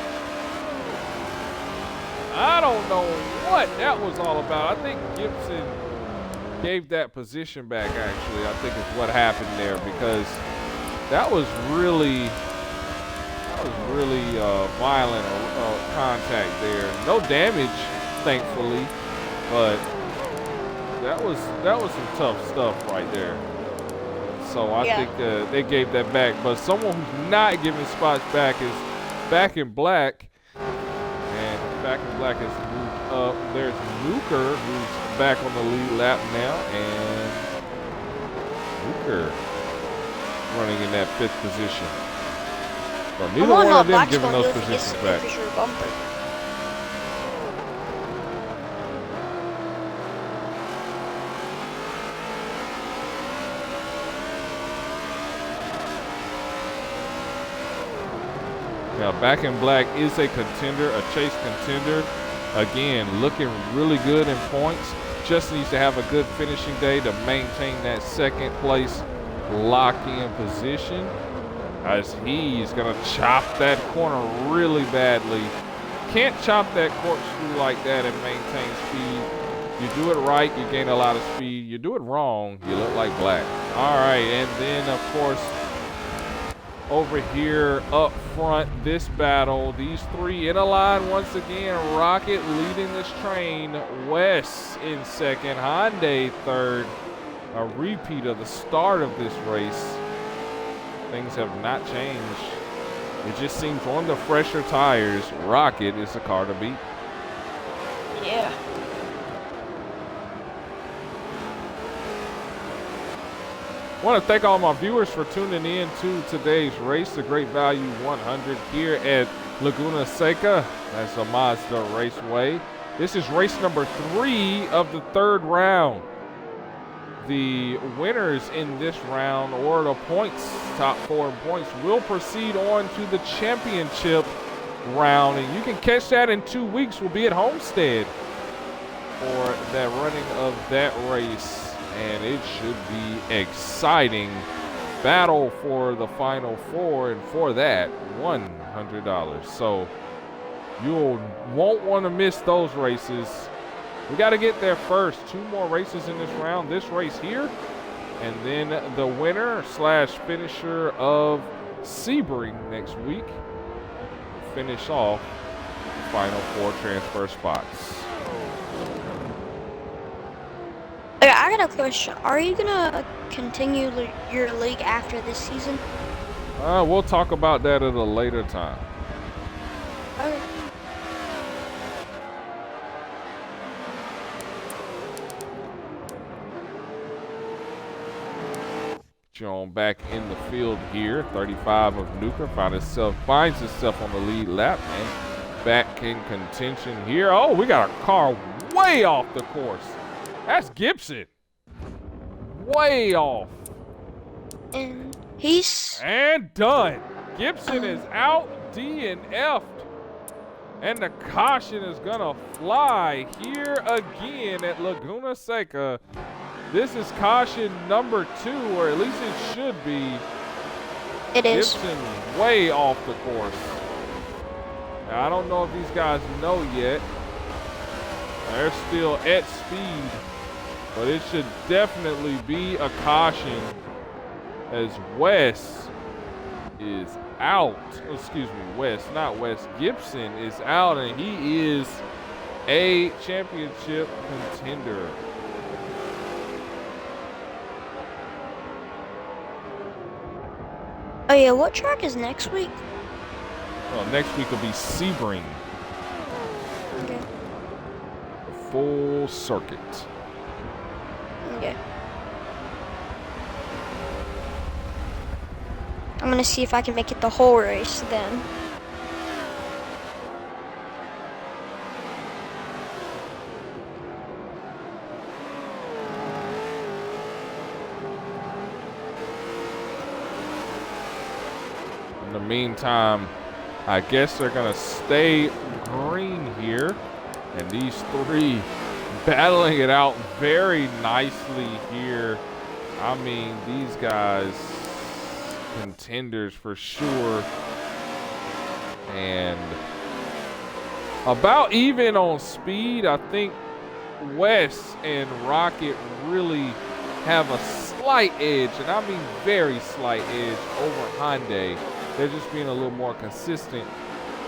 I don't know what that was all about. I think Gibson gave that position back, actually. I think is what happened there, because that was really violent contact there. No damage, thankfully. But that was some tough stuff right there. So I think they gave that back. But someone who's not giving spots back is Back in Black. And Back in Black has moved up. There's Nuker, who's back on the lead lap now. And Nuker running in that 5th position. So neither one of them giving those positions back. Now, Back in Black is a contender, a chase contender. Again, looking really good in points. Just needs to have a good finishing day to maintain that 2nd place lock-in position, as he's going to chop that corner really badly. Can't chop that corkscrew like that and maintain speed. You do it right, you gain a lot of speed. You do it wrong, you look like Black. All right, and then, of course, over here up front, this battle, these 3 in a line once again. Rocket leading this train. Wes in 2nd, Hyundai 3rd. A repeat of the start of this race. Things have not changed. It just seems on the fresher tires, Rocket is the car to beat. Yeah. I want to thank all my viewers for tuning in to today's race, the Great Value 100 here at Laguna Seca. That's a Mazda Raceway. This is race number 3 of the 3rd round. The winners in this round, or the points, top 4 in points, will proceed on to the championship round. And you can catch that in 2 weeks. We'll be at Homestead for that running of that race. And it should be exciting. Battle for the final 4, and for that, $100. So you won't want to miss those races. We got to get there first. 2 more races in this round. This race here, and then the winner / finisher of Sebring next week. Finish off the final 4 transfer spots. Okay, I got a question. Are you gonna continue your league after this season? We'll talk about that at a later time. Okay. On back in the field here. 35 of Nuker finds himself on the lead lap and back in contention here. Oh, we got a car way off the course. That's Gibson. Way off. And he's... And done. Gibson is out, DNF'd. And the caution is gonna fly here again at Laguna Seca. This is caution number 2, or at least it should be. It is. Gibson way off the course. Now, I don't know if these guys know yet. They're still at speed, but it should definitely be a caution as Wes is out. Excuse me, Wes, not Wes. Gibson is out, and he is a championship contender. Oh yeah, what track is next week? Well, next week will be Sebring. Okay. Full circuit. Okay. I'm gonna see if I can make it the whole race then. In the meantime, I guess they're gonna stay green here, and these three battling it out very nicely here. I mean, these guys contenders for sure, and about even on speed. I think Wes and Rocket really have a slight edge, and I mean very slight edge over Hyundai. They're just being a little more consistent,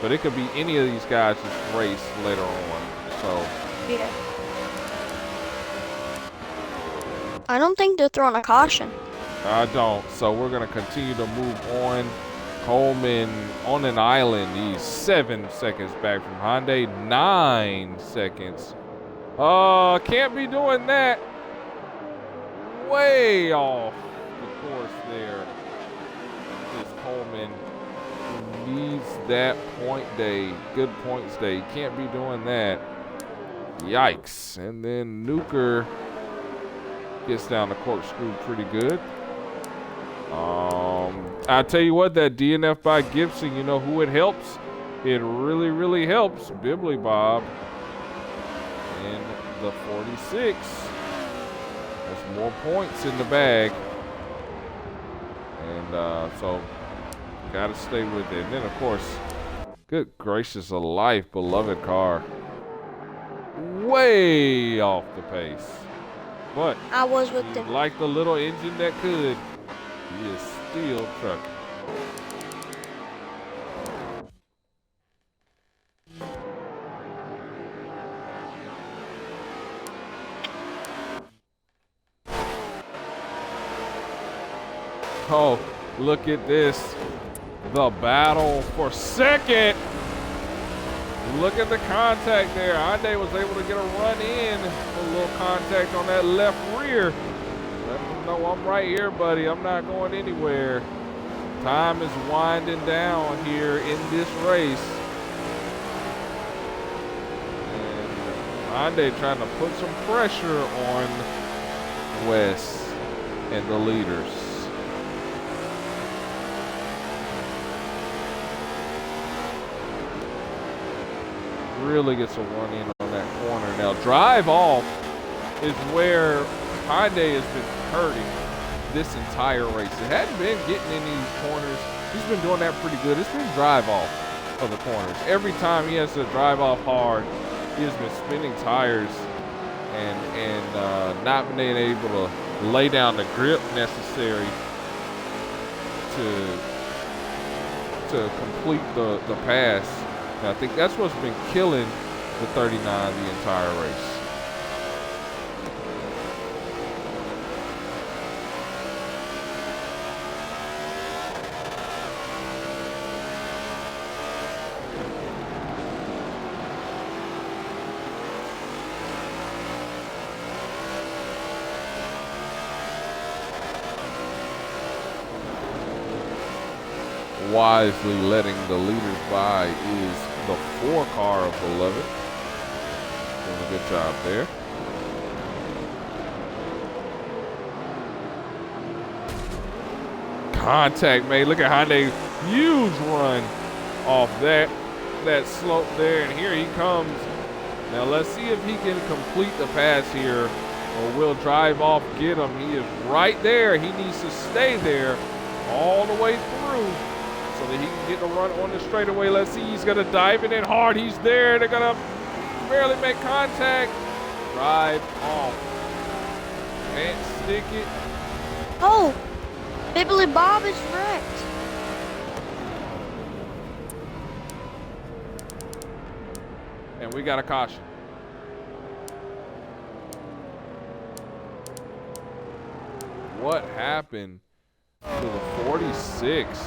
but it could be any of these guys' race later on. So Yeah. I don't think they're throwing a caution. I don't. So we're going to continue to move on. Coleman on an island. He's 7 seconds back from Hyundai. 9 seconds. Can't be doing that. Way off the course there. This Coleman needs that point day. Good points day. Can't be doing that. Yikes. And then Nuker gets down the corkscrew pretty good. I tell you what, that DNF by Gibson, you know who it helps? It really, really helps Bibbly Bob in the 46. There's more points in the bag. And so, got to stay with it. And then, of course, good gracious of life, beloved car. Way off the pace. But I was with them. like the little engine that could, he is still trucking. Oh, look at this. The battle for second. Look at the contact there. Hyundai was able to get a run in. A little contact on that left rear. Let them know I'm right here, buddy. I'm not going anywhere. Time is winding down here in this race. And Hyundai trying to put some pressure on Wes and the leaders. Really gets a run in on that corner. Now, drive off is where Hyundai has been hurting this entire race. It hadn't been getting in these corners. He's been doing that pretty good. It's been drive off of the corners. Every time he has to drive off hard, he has been spinning tires and not being able to lay down the grip necessary to complete the pass. And I think that's what's been killing the 39 the entire race. wisely letting the leaders by is the 4 car of 11. Doing a good job there. Contact made. Look at Hyundai, huge run off that slope there, and here he comes. Now let's see if he can complete the pass here, or will drive off, get him. He is right there. He needs to stay there all the way through so that he can get the run on the straightaway. Let's see, he's gonna dive it in hard. He's there. They're gonna barely make contact. Drive off. Can't stick it. Oh, Bibbly Bob is wrecked. And we got a caution. What happened to the 46?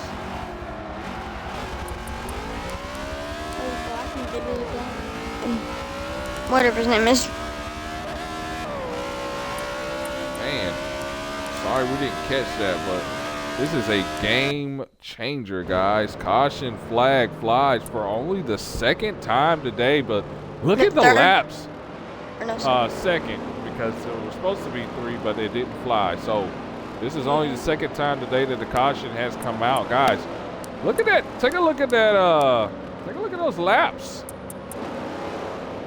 Whatever his name is. Man, sorry we didn't catch that, but this is a game changer, guys. Caution flag flies for only the 2nd time today, but look at the laps. Second, because it was supposed to be 3, but it didn't fly. So this is only the 2nd time today that the caution has come out, guys. Look at that. Take a look at that. Take a look at those laps.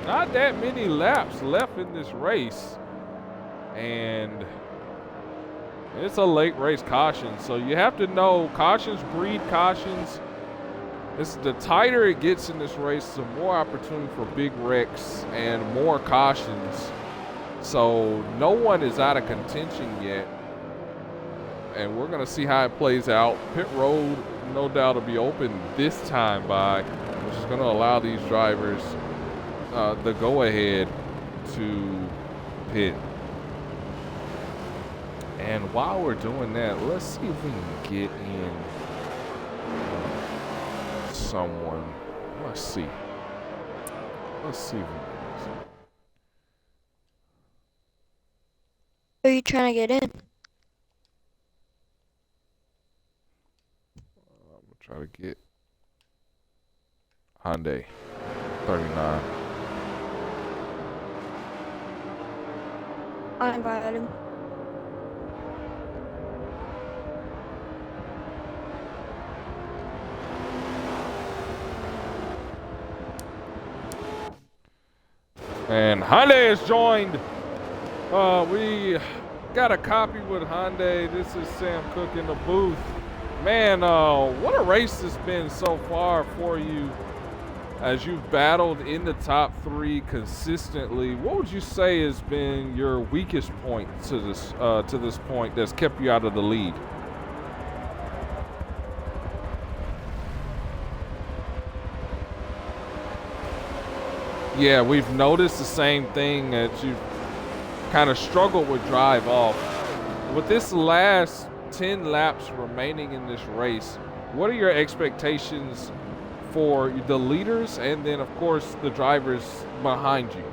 Not that many laps left in this race, and it's a late race caution. So you have to know cautions breed cautions. The tighter it gets in this race, the more opportunity for big wrecks and more cautions. So no one is out of contention yet, and we're going to see how it plays out. Pit road, no doubt, will be open this time by, which is going to allow these drivers the go-ahead to pit. And while we're doing that, let's see if we can get in someone. Let's see. Let's see if we can. Who are you trying to get in? I'm gonna try to get Hyundai 39. I invited him. And Hyundai has joined. We got a copy with Hyundai. This is Sam Cook in the booth. Man, what a race it's been so far for you as you've battled in the top 3 consistently. What would you say has been your weakest point to this point that's kept you out of the lead? Yeah, we've noticed the same thing, that you've kind of struggled with drive off. With this last 10 laps remaining in this race, what are your expectations for the leaders and then, of course, the drivers behind you?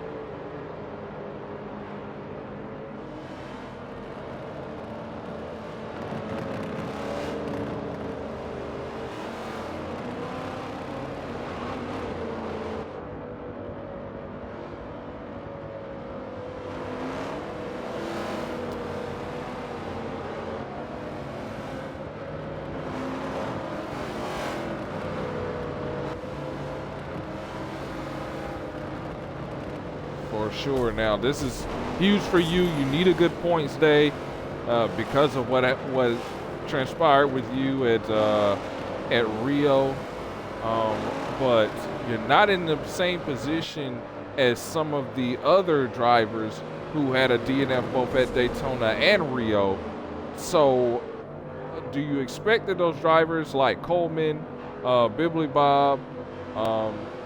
For sure. Now, this is huge for you. You need a good points day because of what transpired with you at Rio. But you're not in the same position as some of the other drivers who had a DNF both at Daytona and Rio. So do you expect that those drivers like Coleman, Bibbly Bob,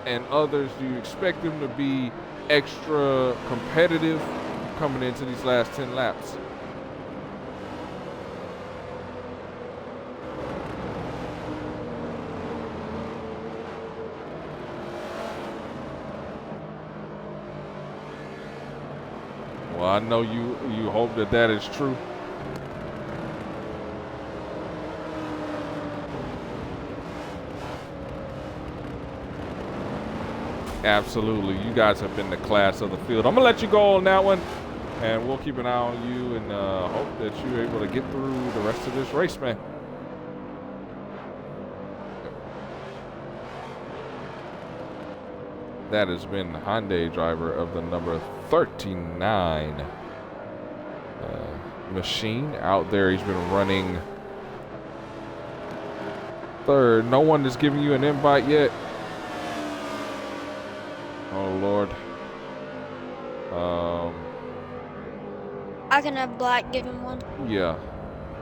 and others, do you expect them to be extra competitive coming into these last 10 laps? Well, I know you hope that is true. Absolutely. You guys have been the class of the field. I'm going to let you go on that one, and we'll keep an eye on you and hope that you're able to get through the rest of this race, man. That has been the Hyundai driver of the number 39 machine out there. He's been running third. No one is giving you an invite yet. Oh, Lord. I can have Black give him one. Yeah.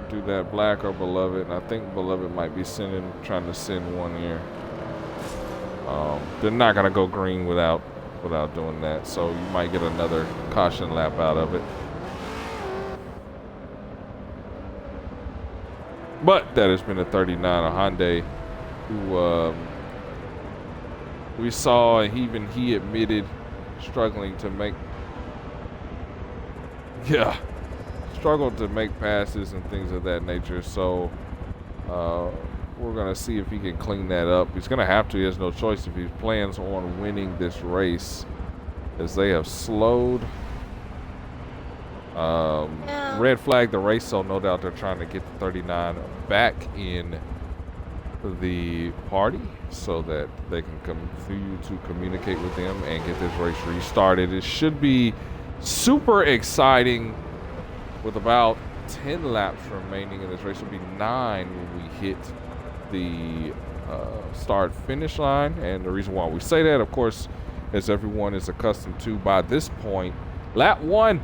Do that, Black or Beloved. And I think Beloved might be trying to send one here. They're not going to go green without doing that. So you might get another caution lap out of it. But that has been a 39, a Hyundai, who we saw, and even he admitted struggling to make, struggled to make passes and things of that nature. So we're going to see if he can clean that up. He's going to have to. He has no choice if he plans on winning this race, as they have slowed. Red flag the race, so no doubt they're trying to get the 39 back in the party so that they can continue to communicate with them and get this race restarted. It should be super exciting with about 10 laps remaining in this race. It'll be 9 when we hit the start finish line. And the reason why we say that, of course, as everyone is accustomed to by this point, lap 1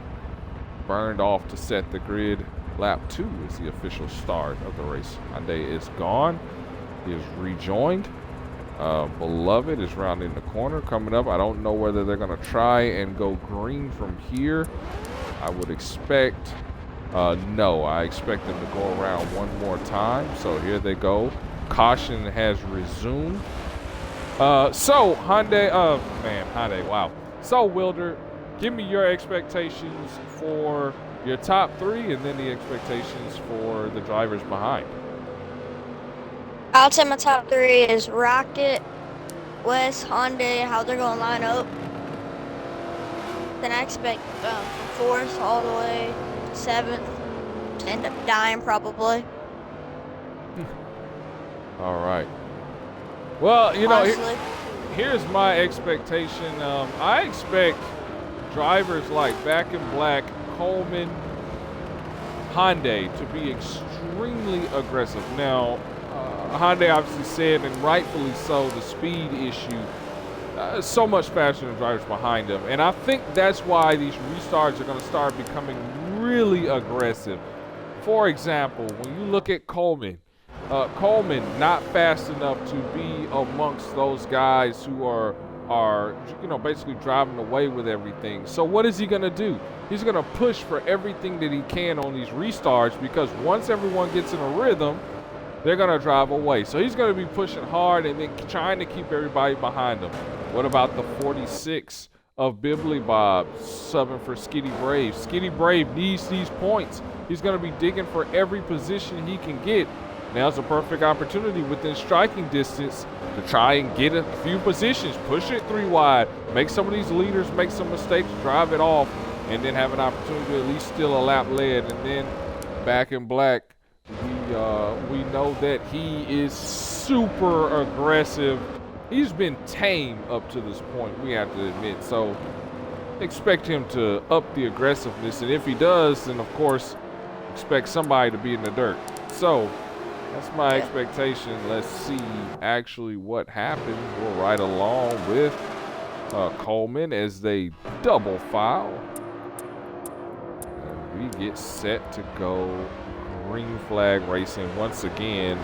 burned off to set the grid. Lap 2 is the official start of the race. Hyundai is gone. He is rejoined. Beloved is rounding the corner coming up. I don't know whether they're going to try and go green from here. I would expect no. I expect them to go around one more time. So here they go. Caution has resumed. So Hyundai, Hyundai, wow. So Wilder, give me your expectations for your top 3 and then the expectations for the drivers behind. I'll say my top 3 is Rocket, West, Hyundai, how they're going to line up. Then I expect from 4th all the way to 7th to end up dying probably. All right. Well, you know, Honestly. here's my expectation. I expect drivers like Back in Black, Coleman, Hyundai to be extremely aggressive. Now, Hyundai obviously said, and rightfully so, the speed issue so much faster than drivers behind them. And I think that's why these restarts are going to start becoming really aggressive. For example, when you look at Coleman not fast enough to be amongst those guys who are basically driving away with everything. So what is he going to do? He's going to push for everything that he can on these restarts, because once everyone gets in a rhythm, they're going to drive away. So he's going to be pushing hard and then trying to keep everybody behind him. What about the 46 of Bibbly Bob subbing for Skitty Brave? Skitty Brave needs these points. He's going to be digging for every position he can get. Now's a perfect opportunity within striking distance to try and get a few positions, push it 3 wide, make some of these leaders make some mistakes, drive it off, and then have an opportunity to at least steal a lap lead. And then Back in Black, we know that he is super aggressive. He's been tame up to this point, we have to admit. So expect him to up the aggressiveness. And if he does, then of course, expect somebody to be in the dirt. So that's my expectation. Let's see actually what happens. We'll ride along with Coleman as they double file. And we get set to go green flag racing once again.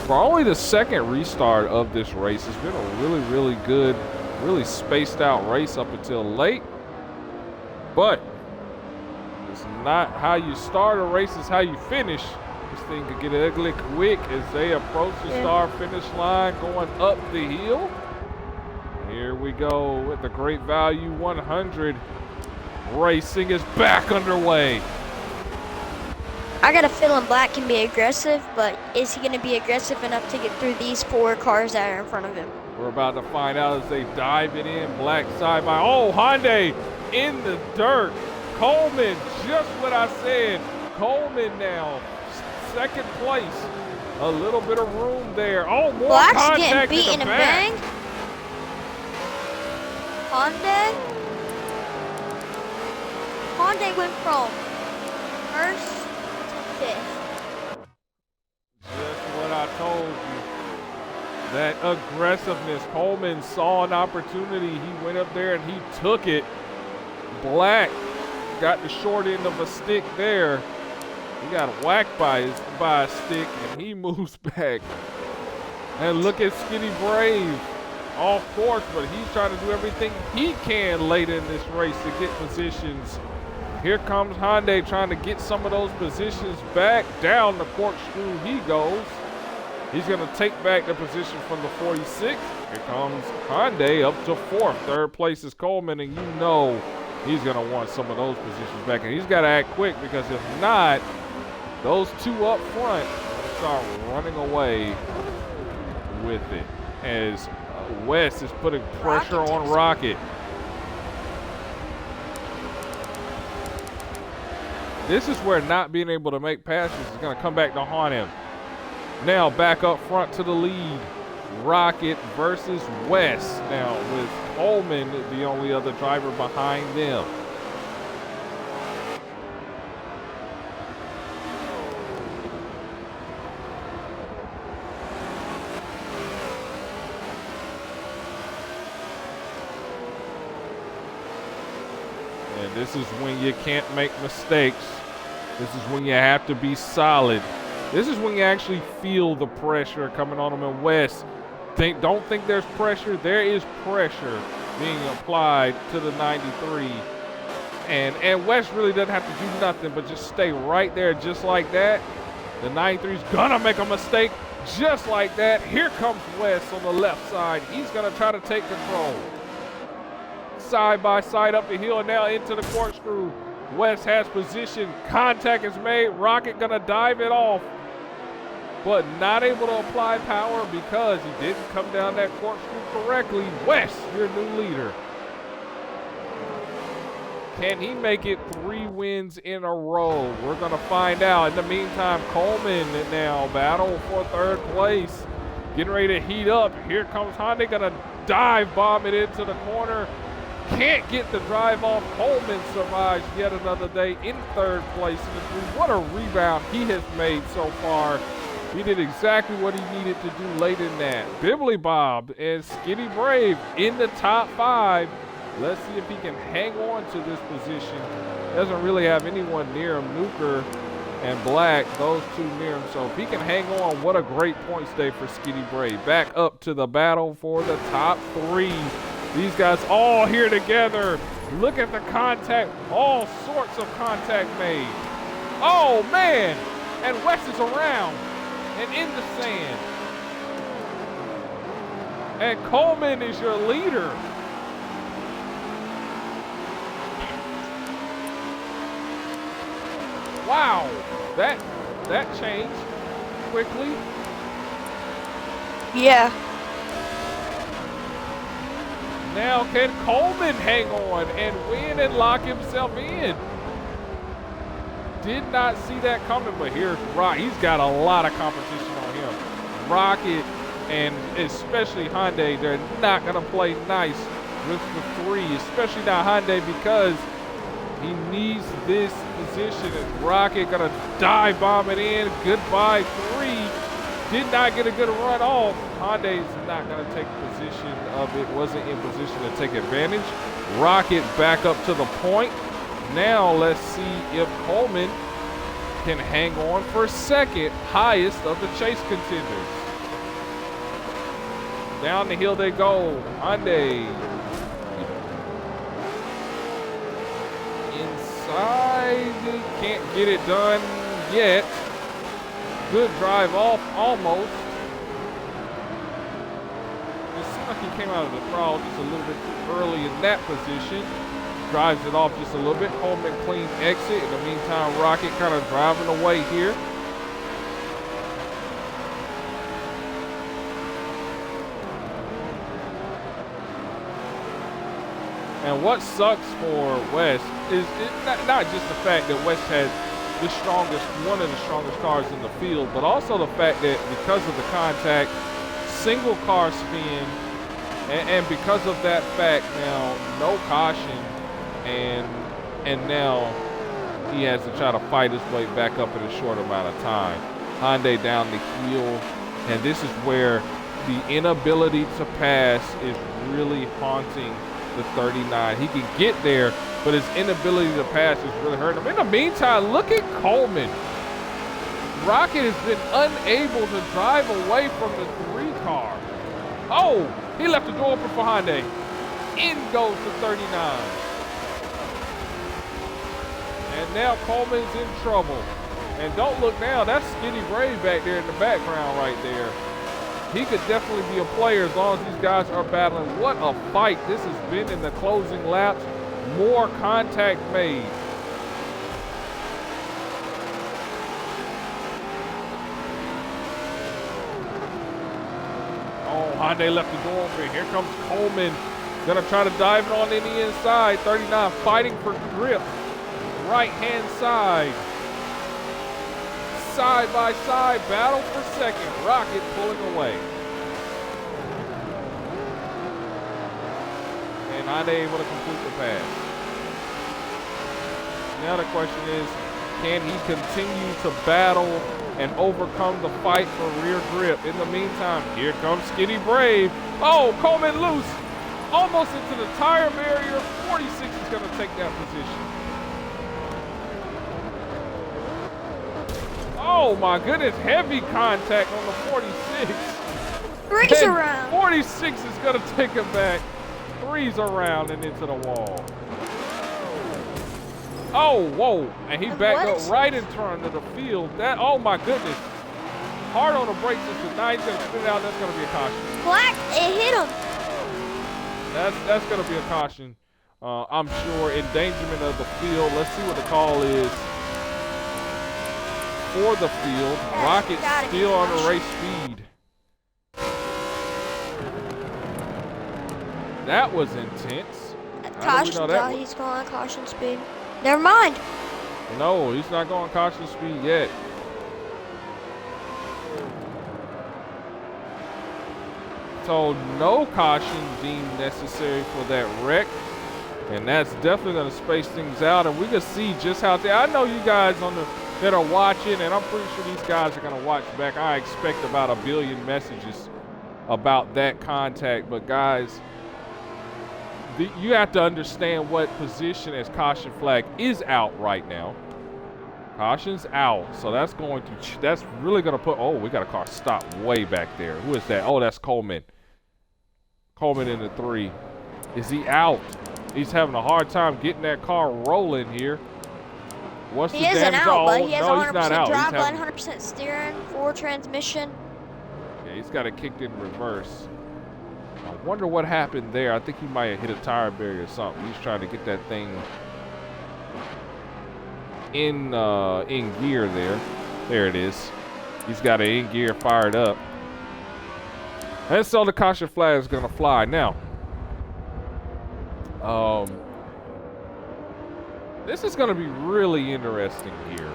For only the 2nd restart of this race, it's been a really, really good, really spaced out race up until late. But it's not how you start a race, it's how you finish. This thing could get ugly quick as they approach the start finish line going up the hill. Here we go with the Great Value 100. Racing is back underway. I got a feeling Black can be aggressive, but is he going to be aggressive enough to get through these 4 cars that are in front of him? We're about to find out as they dive it in. Black side by, oh, Hyundai in the dirt. Coleman, just what I said. Coleman now, second place. A little bit of room there. Oh, more Black's contact getting beat in the in a back. bang. Hyundai went from first to fifth. Just what I told you. That aggressiveness. Coleman saw an opportunity. He went up there and he took it. Black got the short end of a stick there. He got whacked by a stick and he moves back. And look at Skinny Brave. Off course, but he's trying to do everything he can late in this race to get positions. Here comes Hyundai trying to get some of those positions back. Down the corkscrew he goes. He's going to take back the position from the 46. Here comes Hyundai up to fourth. Third place is Coleman, and you know he's going to want some of those positions back. And he's got to act quick because if not, those two up front start running away with it as West is putting pressure on Rocket. This is where not being able to make passes is going to come back to haunt him. Now back up front to the lead. Rocket versus West. Now with Coleman the only other driver behind them. And this is when you can't make mistakes. This is when you have to be solid. This is when you actually feel the pressure coming on them. And West, don't think there's pressure. There is pressure being applied to the 93. And West really doesn't have to do nothing but just stay right there just like that. The 93's gonna make a mistake just like that. Here comes West on the left side. He's gonna try to take control. Side by side up the hill and now into the corkscrew. West has position. Contact is made. Rocket gonna dive it off, but not able to apply power because he didn't come down that corkscrew correctly. West, your new leader. Can he make it 3 wins in a row? We're gonna find out. In the meantime, Coleman now battle for third place. Getting ready to heat up. Here comes Hyundai, gonna dive bomb it into the corner. Can't get the drive off. Coleman survives yet another day in third place in the group. What a rebound he has made so far. He did exactly what he needed to do late in that. Bibbly Bob and Skinny Brave in the top 5. Let's see if he can hang on to this position. Doesn't really have anyone near him. Nuker and Black, those two near him. So if he can hang on, what a great points day for Skinny Brave. Back up to the battle for the top 3. These guys all here together. Look at the contact. All sorts of contact made. Oh, man. And West is around and in the sand. And Coleman is your leader. Wow. That changed quickly. Yeah. Now can Coleman hang on and win and lock himself in? Did not see that coming, but here's Rock. He's got a lot of competition on him. Rocket and especially Hyundai, they're not going to play nice with the 3, especially now Hyundai because he needs this position. And Rocket going to dive bomb it in. Goodbye 3. Did not get a good run off. Hyundai's not going to take position of it. Wasn't in position to take advantage. Rocket back up to the point. Now let's see if Coleman can hang on for second, highest of the chase contenders. Down the hill they go. Hyundai. Inside. Can't get it done yet. Good drive off, almost. It seemed like he came out of the throttle just a little bit too early in that position. Drives it off just a little bit. Coleman clean exit. In the meantime, Rocket kind of driving away here. And what sucks for West is not just the fact that West had one of the strongest cars in the field, but also the fact that because of the contact, single car spin, and because of that fact now, no caution, and now he has to try to fight his way back up in a short amount of time. Hyundai down the heel, and this is where the inability to pass is really haunting the 39. He can get there, but his inability to pass is really hurting him. In the meantime, look at Coleman. Rocket has been unable to drive away from the 3 car. Oh, he left the door open for Hyundai. In goes the 39. And now Coleman's in trouble. And don't look now, that's Skinny Brave back there in the background right there. He could definitely be a player as long as these guys are battling. What a fight this has been in the closing laps. More contact made. Oh, Hyundai left the door open. Here comes Coleman. Gonna try to dive it on in the inside. 39 fighting for grip. Right-hand side. Side by side battle for second. Rocket pulling away. And Hyundai able to complete the pass. Now the question is, can he continue to battle and overcome the fight for rear grip? In the meantime, here comes Skinny Brave. Oh, Coleman loose. Almost into the tire barrier. 46 is going to take that position. Oh my goodness, heavy contact on the 46. Three's around. 46 is gonna take him back. 3's around and into the wall. Oh, whoa, and he backed up right in front of the field. That, oh my goodness. Hard on the brakes into 9, he's gonna spin out, that's gonna be a caution. Black, it hit him. That's gonna be a caution. I'm sure, endangerment of the field. Let's see what the call is for the field. Rocket still on the race speed. That was intense. Caution, he's going caution speed. Never mind. No, he's not going caution speed yet. So no caution deemed necessary for that wreck. And that's definitely going to space things out. And we can see just how I know you guys that are watching, and I'm pretty sure these guys are going to watch back. I expect about 1 billion messages about that contact. But guys, you have to understand what position as caution flag is out right now. Caution's out, so that's really going to put, oh, we got a car stopped way back there. Who is that? Oh, that's Coleman. Coleman in the 3. Is he out? He's having a hard time getting that car rolling here. What's the damage? He isn't out, but he has 100% drive, 100% steering, 4 transmission. Yeah, he's got it kicked in reverse. I wonder what happened there. I think he might have hit a tire barrier or something. He's trying to get that thing in gear there. There it is. He's got it in gear, fired up. And so the caution flag is going to fly. Now, this is going to be really interesting here.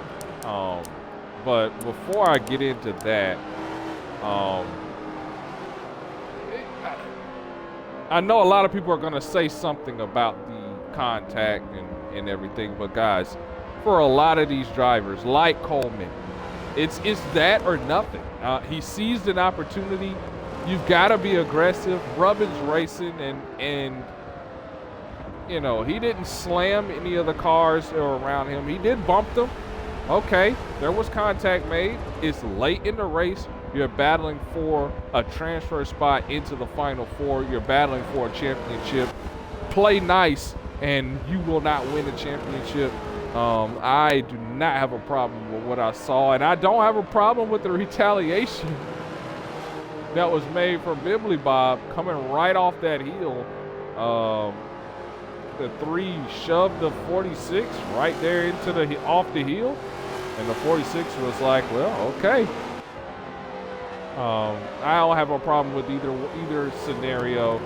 But before I get into that, I know a lot of people are going to say something about the contact and everything, but guys, for a lot of these drivers, like Coleman, it's that or nothing. He seized an opportunity. You've got to be aggressive. Rubbin's racing, and you know, he didn't slam any of the cars that were around him. He did bump them. Okay, there was contact made. It's late in the race. You're battling for a transfer spot into the Final Four. You're battling for a championship. Play nice, and you will not win the championship. I do not have a problem with what I saw, and I don't have a problem with the retaliation that was made from Bibbly Bob coming right off that heel. The 3 shoved the 46 right there into off the heel, and the 46 was like, well, okay. I don't have a problem with either scenario.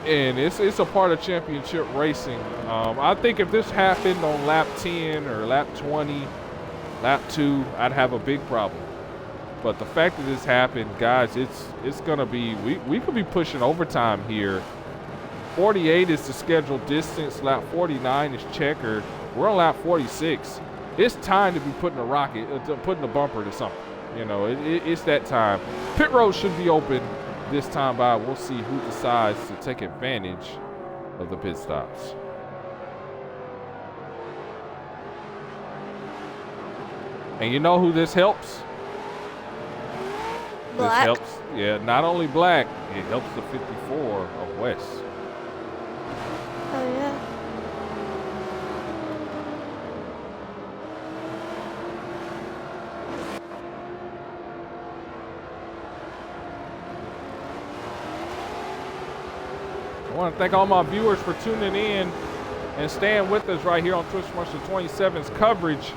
And it's a part of championship racing. I think if this happened on lap 10 or lap 20, lap 2, I'd have a big problem. But the fact that this happened, guys, it's gonna be, we could be pushing overtime here. 48 is the scheduled distance. Lap 49 is checkered. We're on lap 46. It's time to be putting a rocket, putting a bumper to something. You know, it's that time. Pit road should be open this time by. We'll see who decides to take advantage of the pit stops. And you know who this helps? Black. This helps, yeah, not only black, it helps the 54 of West. Oh yeah. I want to thank all my viewers for tuning in and staying with us right here on Twitch Marshall 27's coverage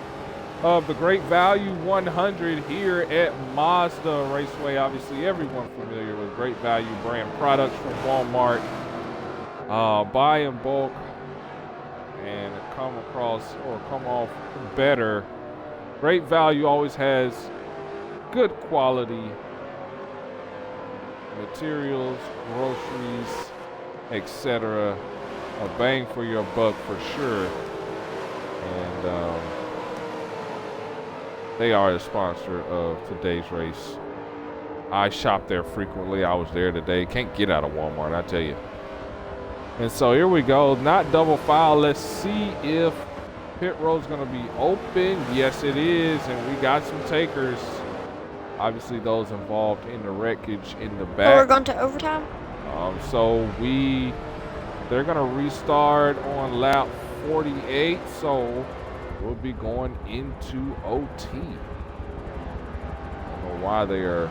of the Great Value 100 here at Mazda Raceway. Obviously, everyone familiar with Great Value brand products from Walmart. Buy in bulk and come across or come off better. Great Value always has good quality materials, groceries, etc. A bang for your buck for sure. And they are the sponsor of today's race. I shop there frequently. I was there today. Can't get out of Walmart, I tell you. And so here we go. Not double file. Let's see if pit road's going to be open. Yes, it is. And we got some takers. Obviously, those involved in the wreckage in the back. Oh, we're going to overtime? So they're going to restart on lap 48. So we'll be going into OT. I don't know why they are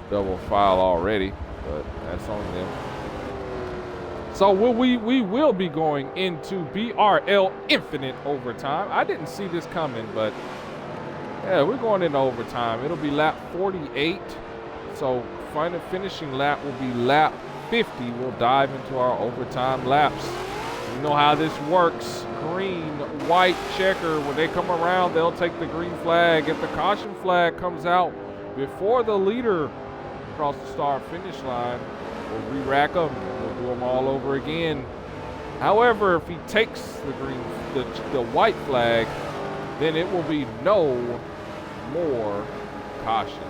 double file already, but that's on them. So we will be going into BRL Infinite overtime. I didn't see this coming, but yeah, we're going into overtime. It'll be lap 48. So final finishing lap will be lap 50. We'll dive into our overtime laps. You know how this works. Green, white, checker. When they come around, they'll take the green flag. If the caution flag comes out before the leader across the start finish line, we'll re-rack them. We'll do them all over again. However, if he takes the white flag, then it will be no more cautions.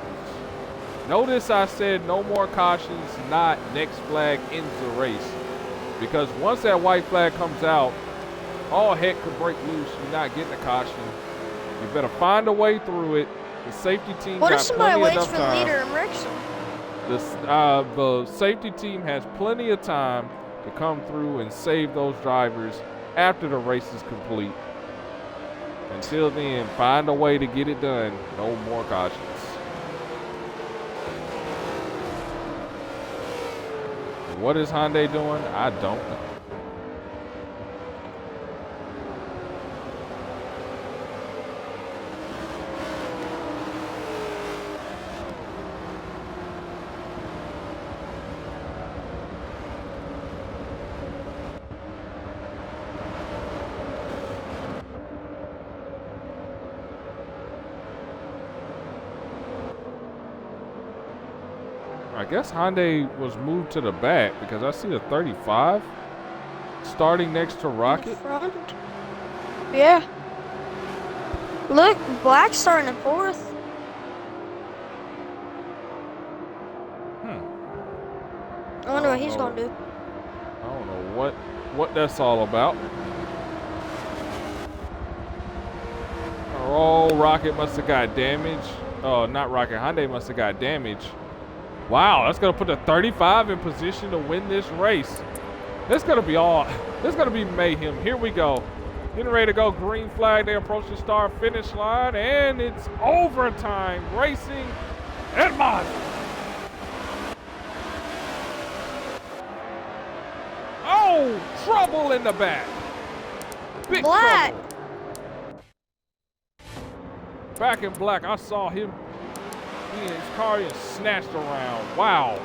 Notice I said no more cautions, not next flag ends the race. Because once that white flag comes out, all heck could break loose. You're not getting a caution. You better find a way through it. The safety team What got if somebody plenty waits enough for the time. leader and wrecks him? The safety team has plenty of time to come through and save those drivers after the race is complete. Until then, find a way to get it done. No more cautions. What is Hyundai doing? I don't know. I guess Hyundai was moved to the back because I see the 35 starting next to Rocket. Front. Yeah. Look, Black's starting in fourth. I wonder what he's going to do. I don't know what that's all about. Oh, Rocket must have got damaged. Oh, not Rocket. Hyundai must have got damaged. Wow, that's going to put the 35 in position to win this race. This is going to be mayhem. Here we go. Getting ready to go. Green flag. They approach the start finish line, and it's overtime racing at Mazda. Oh, trouble in the back. Big Black. trouble. Back in Black, I saw him. His car is snatched around. Wow.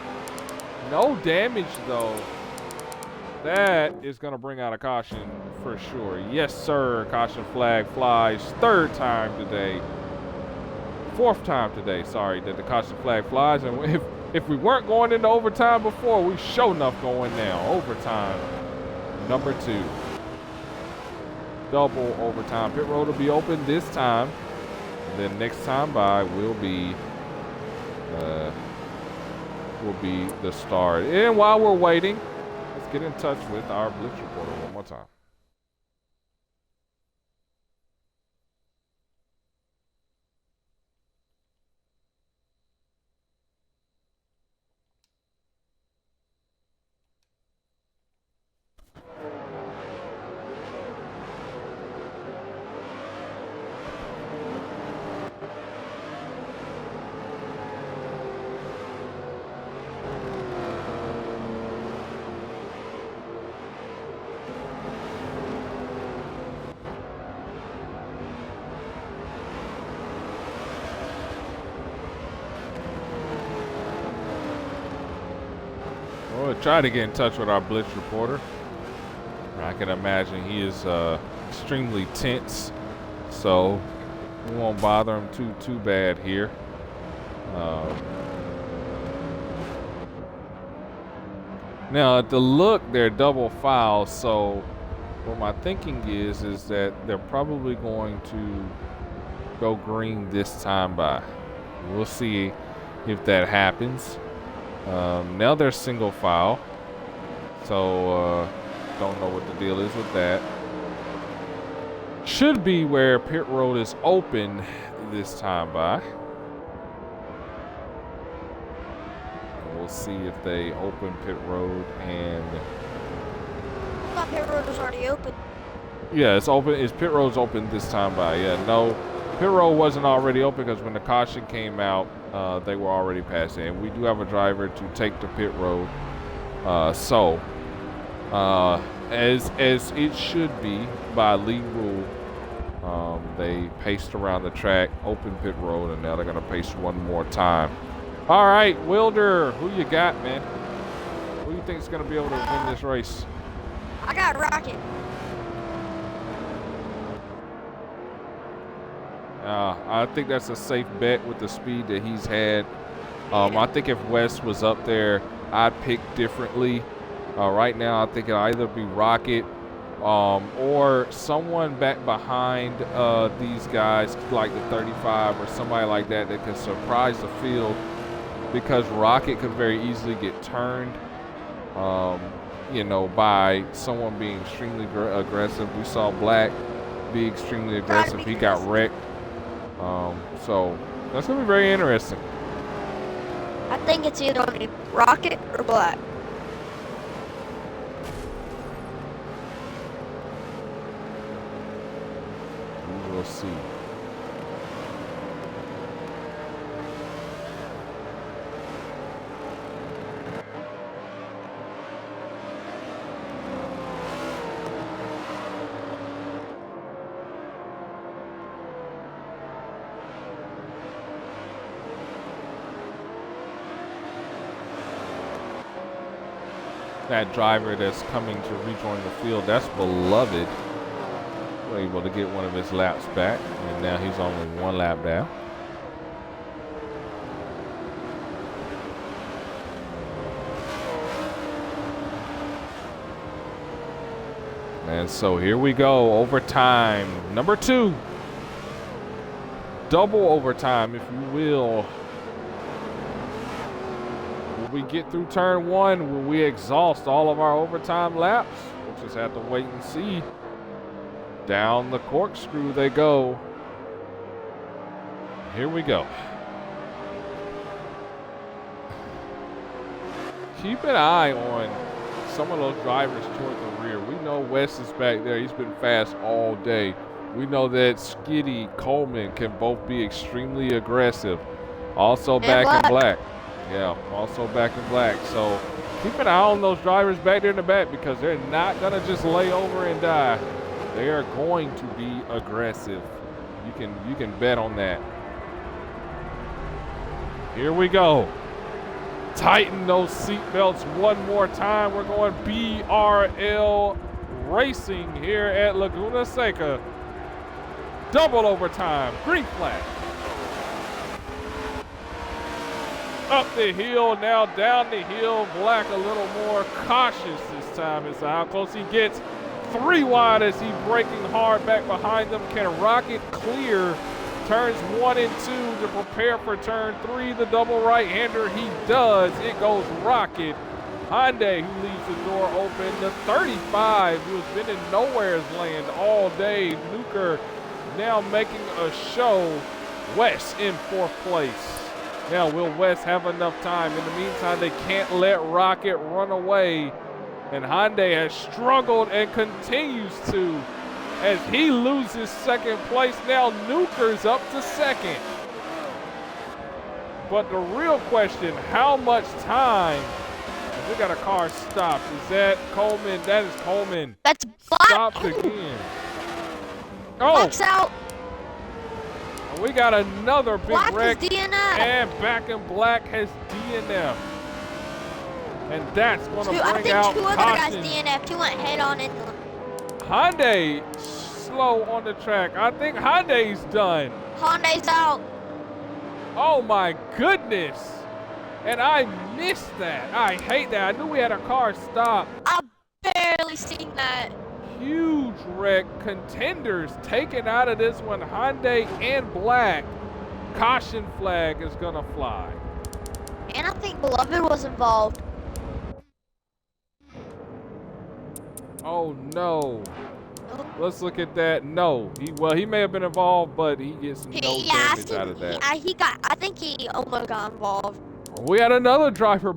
No damage, though. That is going to bring out a caution for sure. Yes, sir. Caution flag flies. Third time today. Fourth time today, sorry, that the caution flag flies. And if we weren't going into overtime before, we sure enough going now. Overtime number 2. Double overtime. Pit road will be open this time. And then next time by will be the start. And while we're waiting, let's get in touch with our Blitz reporter one more time. We'll try to get in touch with our Blitz reporter. I can imagine he is extremely tense, so we won't bother him too bad here. Now, at the look, they're double file, so what my thinking is that they're probably going to go green this time by. We'll see if that happens. Now they're single file, so don't know what the deal is with that. Should be where pit road is open this time by. We'll see if they open pit road and. I thought pit road was already open. Yeah, it's open. Is pit road's open this time by? Yeah, no, pit road wasn't already open because when the caution came out, they were already passing. And we do have a driver to take the pit road. As it should be by league rule, they paced around the track, open pit road, and now they're going to pace one more time. All right, Wilder, who you got, man? Who do you think is going to be able to win this race? I got Rocket. I think that's a safe bet with the speed that he's had. I think if Wes was up there, I'd pick differently. Right now, I think it'll either be Rocket or someone back behind these guys, like the 35 or somebody like that can surprise the field, because Rocket could very easily get turned, by someone being extremely aggressive. We saw Black be extremely aggressive. He got wrecked. So that's going to be very interesting. I think it's either going to be Rocket or Black. We will see. That driver that's coming to rejoin the field, that's Beloved. We're able to get one of his laps back, and now he's only one lap down. And so here we go, overtime number 2. Double overtime, if you will. We get through turn 1, will we exhaust all of our overtime laps? We'll just have to wait and see. Down the corkscrew they go. Here we go. Keep an eye on some of those drivers toward the rear. We know Wes is back there. He's been fast all day. We know that Skitty, Coleman can both be extremely aggressive. Also back in Black. Yeah, also back in Black. So keep an eye on those drivers back there in the back, because they're not going to just lay over and die. They are going to be aggressive. You can bet on that. Here we go. Tighten those seatbelts one more time. We're going BRL Racing here at Laguna Seca. Double overtime, green flag. Up the hill, now down the hill. Black a little more cautious this time as to how close he gets. 3 wide as he braking hard back behind them. Can Rocket clear turns 1 and 2 to prepare for turn 3? The double right-hander, he does. It goes Rocket. Hyundai, who leaves the door open. The 35, who has been in nowhere's land all day. Nuker now making a show. West in 4th place. Now, will West have enough time? In the meantime, they can't let Rocket run away. And Hyundai has struggled and continues to as he loses 2nd place. Now Nuker's up to 2nd. But the real question, how much time? We got a car stopped. Is that Coleman? That is Coleman. That's Black. Stopped again. Oh. Black's out. We got another big Black wreck. is DNF. And back in Black has DNF. And that's going to bring out 2 other caution. guys DNF. 2 went head on into them. Hyundai slow on the track. I think Hyundai's done. Hyundai's out. Oh my goodness. And I missed that. I hate that. I knew we had a car stop. I barely seen that. Huge wreck. Contenders taken out of this one. Hyundai and Black. Caution flag is going to fly. And I think Beloved was involved. Oh no. Let's look at that. No. He may have been involved, but he gets no damage out of that. I think he almost got involved. We had another driver.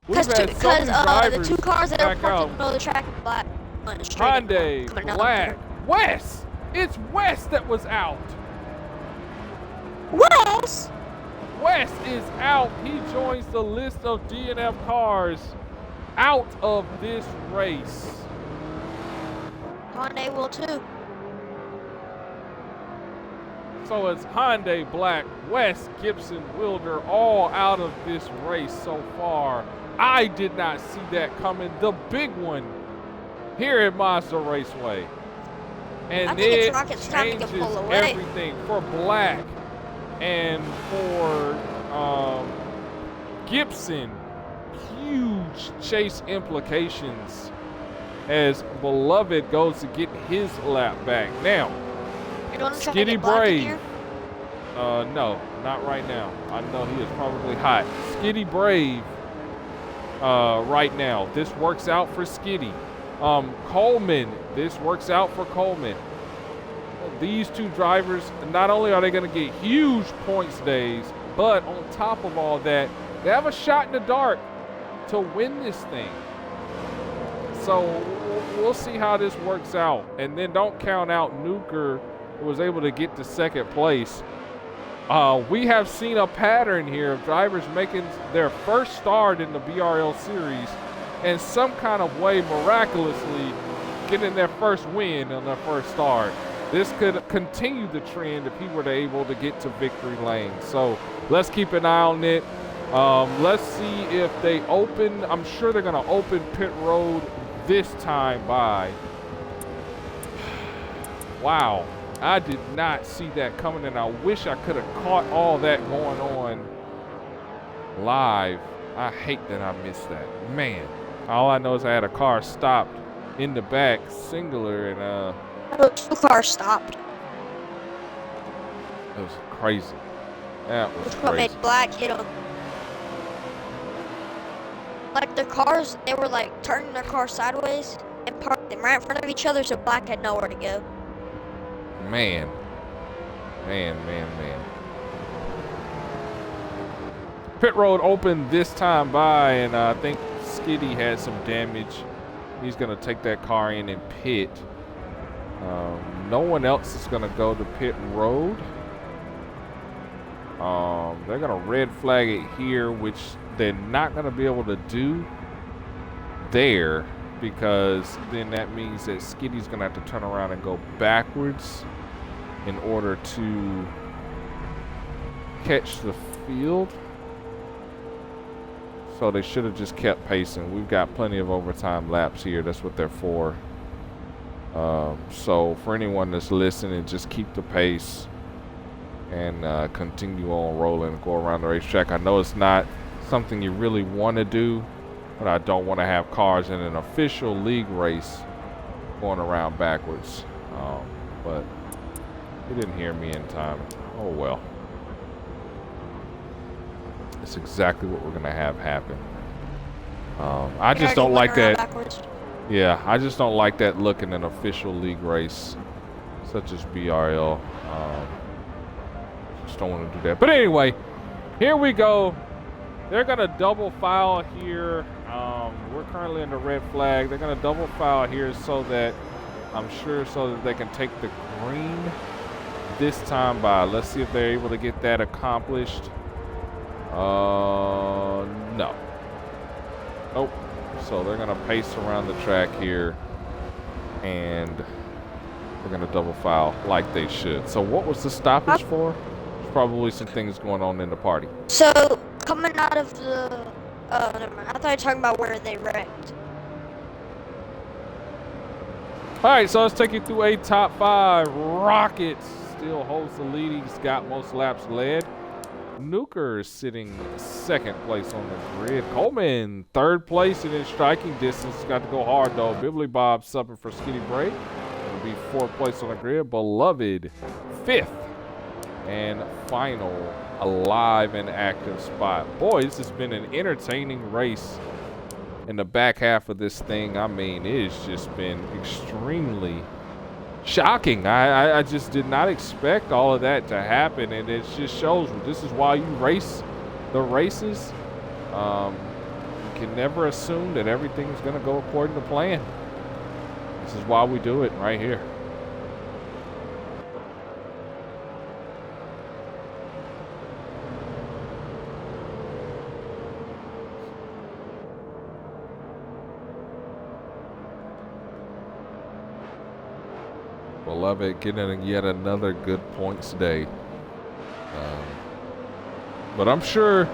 We've had so many drivers the 2 cars that are back parked out. in the middle of the track in Black went straight Hyundai, Black, West. It's West that was out. West? West is out. He joins the list of DNF cars out of this race. Hyundai will too. So it's Hyundai, Black, West, Gibson, Wilder, all out of this race so far. I did not see that coming. The big one here at Mazda Raceway. And it changes everything for Black and for Gibson. Huge chase implications as Beloved goes to get his lap back. Now, Skitty Brave. No, not right now. I know he is probably hot. Skitty Brave right now. This works out for Skitty. Coleman. This works out for Coleman. These 2 drivers, not only are they going to get huge points days, but on top of all that, they have a shot in the dark to win this thing. So we'll see how this works out. And then don't count out Nuker, who was able to get to 2nd place. We have seen a pattern here of drivers making their first start in the BRL series and some kind of way miraculously getting their first win on their first start. This could continue the trend if he were able to get to victory lane. So let's keep an eye on it. Let's see if they open. I'm sure they're going to open pit road this time by. Wow. I did not see that coming, and I wish I could have caught all that going on live. I hate that I missed that. Man, all I know is I had a car stopped in the back, singular, and 2 cars stopped. it was crazy. That was Which made Black hit them. Like their cars, they were like turning their car sideways and parked them right in front of each other, so Black had nowhere to go. Man. Pit road opened this time by, and I think Skitty had some damage. He's going to take that car in and pit. No one else is going to go to pit road. They're going to red flag it here, which they're not going to be able to do there, because then that means that Skitty's going to have to turn around and go backwards in order to catch the field. So they should have just kept pacing. We've got plenty of overtime laps here. That's what they're for. So for anyone that's listening, just keep the pace and continue on rolling, go around the racetrack. I know it's not something you really want to do, but I don't want to have cars in an official league race going around backwards. But he didn't hear me in time. Oh well. It's exactly what we're gonna have happen. I just don't like that. Backwards. Yeah, I just don't like that look in an official league race, such as BRL. Just don't want to do that. But anyway, here we go. They're gonna double file here. We're currently in the red flag. They're gonna double file here so that so that they can take the green this time by. Let's see if they're able to get that accomplished. No. Nope. So they're gonna pace around the track here, and we're gonna double file like they should. So what was the stoppage for? There's probably some things going on in the party. So coming out of the, never mind. I thought you were talking about where they wrecked. All right, so let's take you through a top 5. Rocket still holds the lead. He's got most laps led. Nuker is sitting second place on the grid. Coleman, third place and in striking distance. Got to go hard, though. Bibbly Bob subbing for Skitty Break. It'll be fourth place on the grid. Beloved, fifth and final alive and active spot. Boy, this has been an entertaining race in the back half of this thing. I mean, it's just been extremely shocking. I just did not expect all of that to happen, and it just shows this is why you race the races. You can never assume that everything's going to go according to plan. This is why we do it right here. Beloved getting yet another good points day. But I'm sure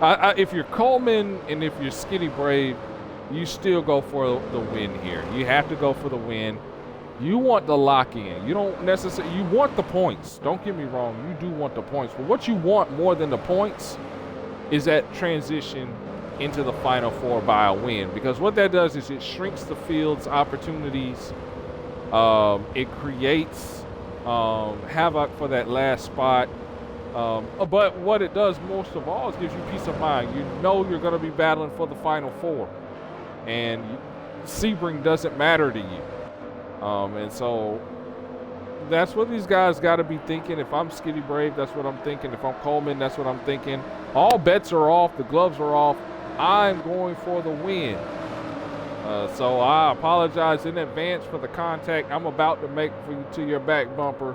if you're Coleman and if you're Skitty Brave, you still go for the win here. You have to go for the win. You want the lock in. You don't necessarily, you want the points. Don't get me wrong. You do want the points. But what you want more than the points is that transition into the Final Four by a win. Because what that does is it shrinks the field's opportunities. It creates havoc for that last spot. But what it does most of all is gives you peace of mind. You know you're going to be battling for the Final Four. And Sebring doesn't matter to you. And so that's what these guys got to be thinking. If I'm Skitty Brave, that's what I'm thinking. If I'm Coleman, that's what I'm thinking. All bets are off. The gloves are off. I'm going for the win. So I apologize in advance for the contact I'm about to make for you to your back bumper.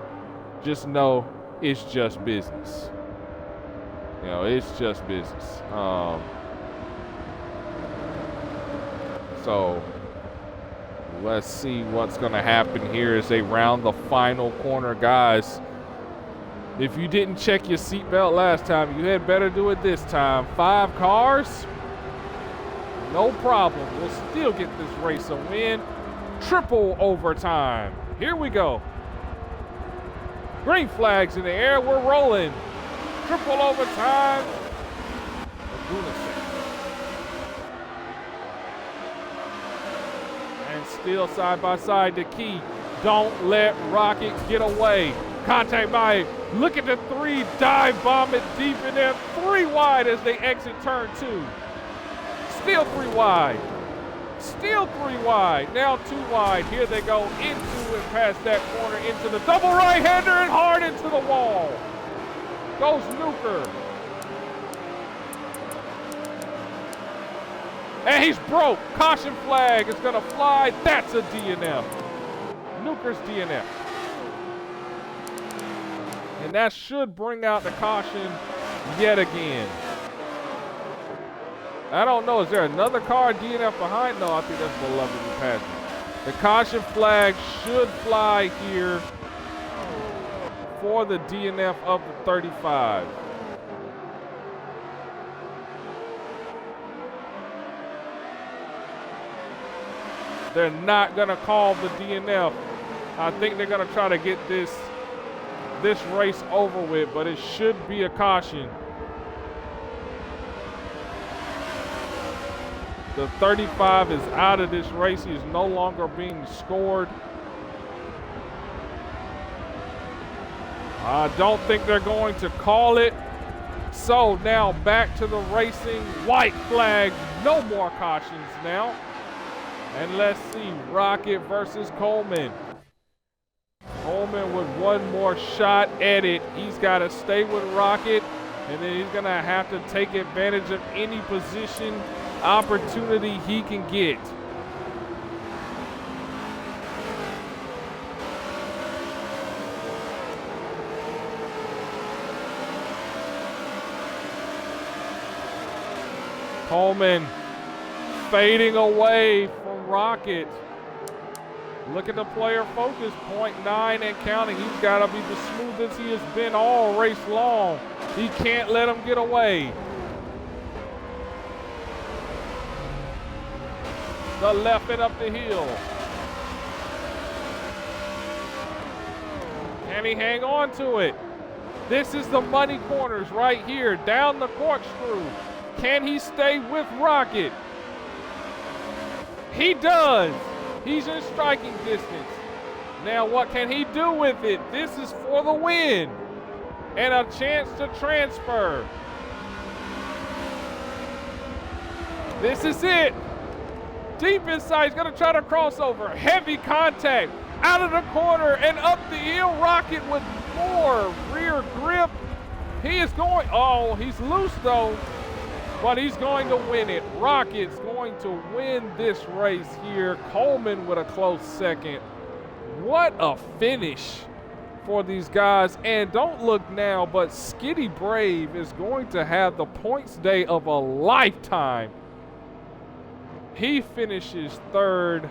Just know it's just business. You know, it's just business. So let's see what's going to happen here as they round the final corner, guys. If you didn't check your seatbelt last time, you had better do it this time. 5 cars. No problem. We'll still get this race a win. Triple overtime. Here we go. Green flags in the air. We're rolling. Triple overtime. And still side by side the key. Don't let Rocket get away. Contact by. Look at the 3. Dive bomb it deep in there. 3 wide as they exit turn 2. Still 3 wide. Still 3 wide. Now 2 wide. Here they go into and past that corner into the double right-hander and hard into the wall. Goes Nuker. And he's broke. Caution flag is going to fly. That's a DNF. Nuker's DNF. And that should bring out the caution yet again. I don't know. Is there another car DNF behind? No, I think that's Beloved who passed me. The caution flag should fly here for the DNF of the 35. They're not gonna call the DNF. I think they're gonna try to get this race over with, but it should be a caution. The 35 is out of this race. He is no longer being scored. I don't think they're going to call it. So now back to the racing. White flag, no more cautions now. And let's see, Rocket versus Coleman. Coleman with one more shot at it. He's got to stay with Rocket, and then he's going to have to take advantage of any position opportunity he can get. Coleman fading away from Rocket. Look at the player focus, 0.9 and counting. He's got to be the smoothest he has been all race long. He can't let him get away. The left and up the hill. Can he hang on to it? This is the money corners right here, down the corkscrew. Can he stay with Rocket? He does. He's in striking distance. Now what can he do with it? This is for the win and a chance to transfer. This is it. Deep inside, he's gonna try to cross over. Heavy contact, out of the corner and up the hill. Rocket with more rear grip. He is going, oh, he's loose though, but he's going to win it. Rocket's going to win this race here. Coleman with a close second. What a finish for these guys. And don't look now, but Skitty Brave is going to have the points day of a lifetime. He finishes third.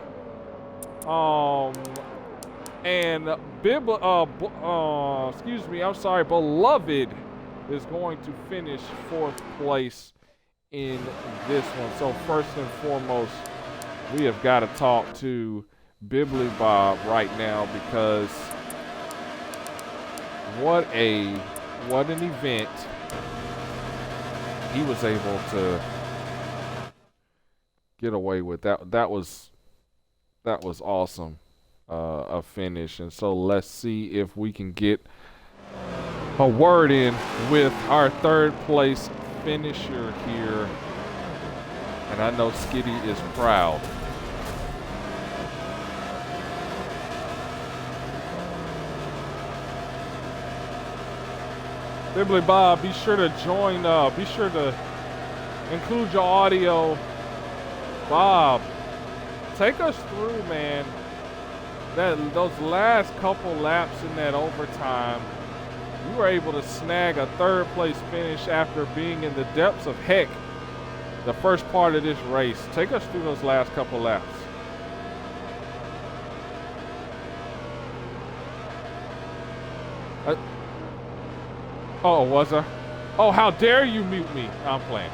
Beloved is going to finish fourth place in this one. So first and foremost, we have got to talk to Bibbly Bob right now, because what an event. He was able to get away with that. That was awesome, a finish. And so let's see if we can get a word in with our third place finisher here. And I know Skitty is proud. Bibbly Bob, be sure to join up. Be sure to include your audio. Bob, take us through, man, those last couple laps in that overtime. You were able to snag a third place finish after being in the depths of heck the first part of this race. Take us through those last couple laps. Oh, was I? Oh, how dare you mute me? I'm playing.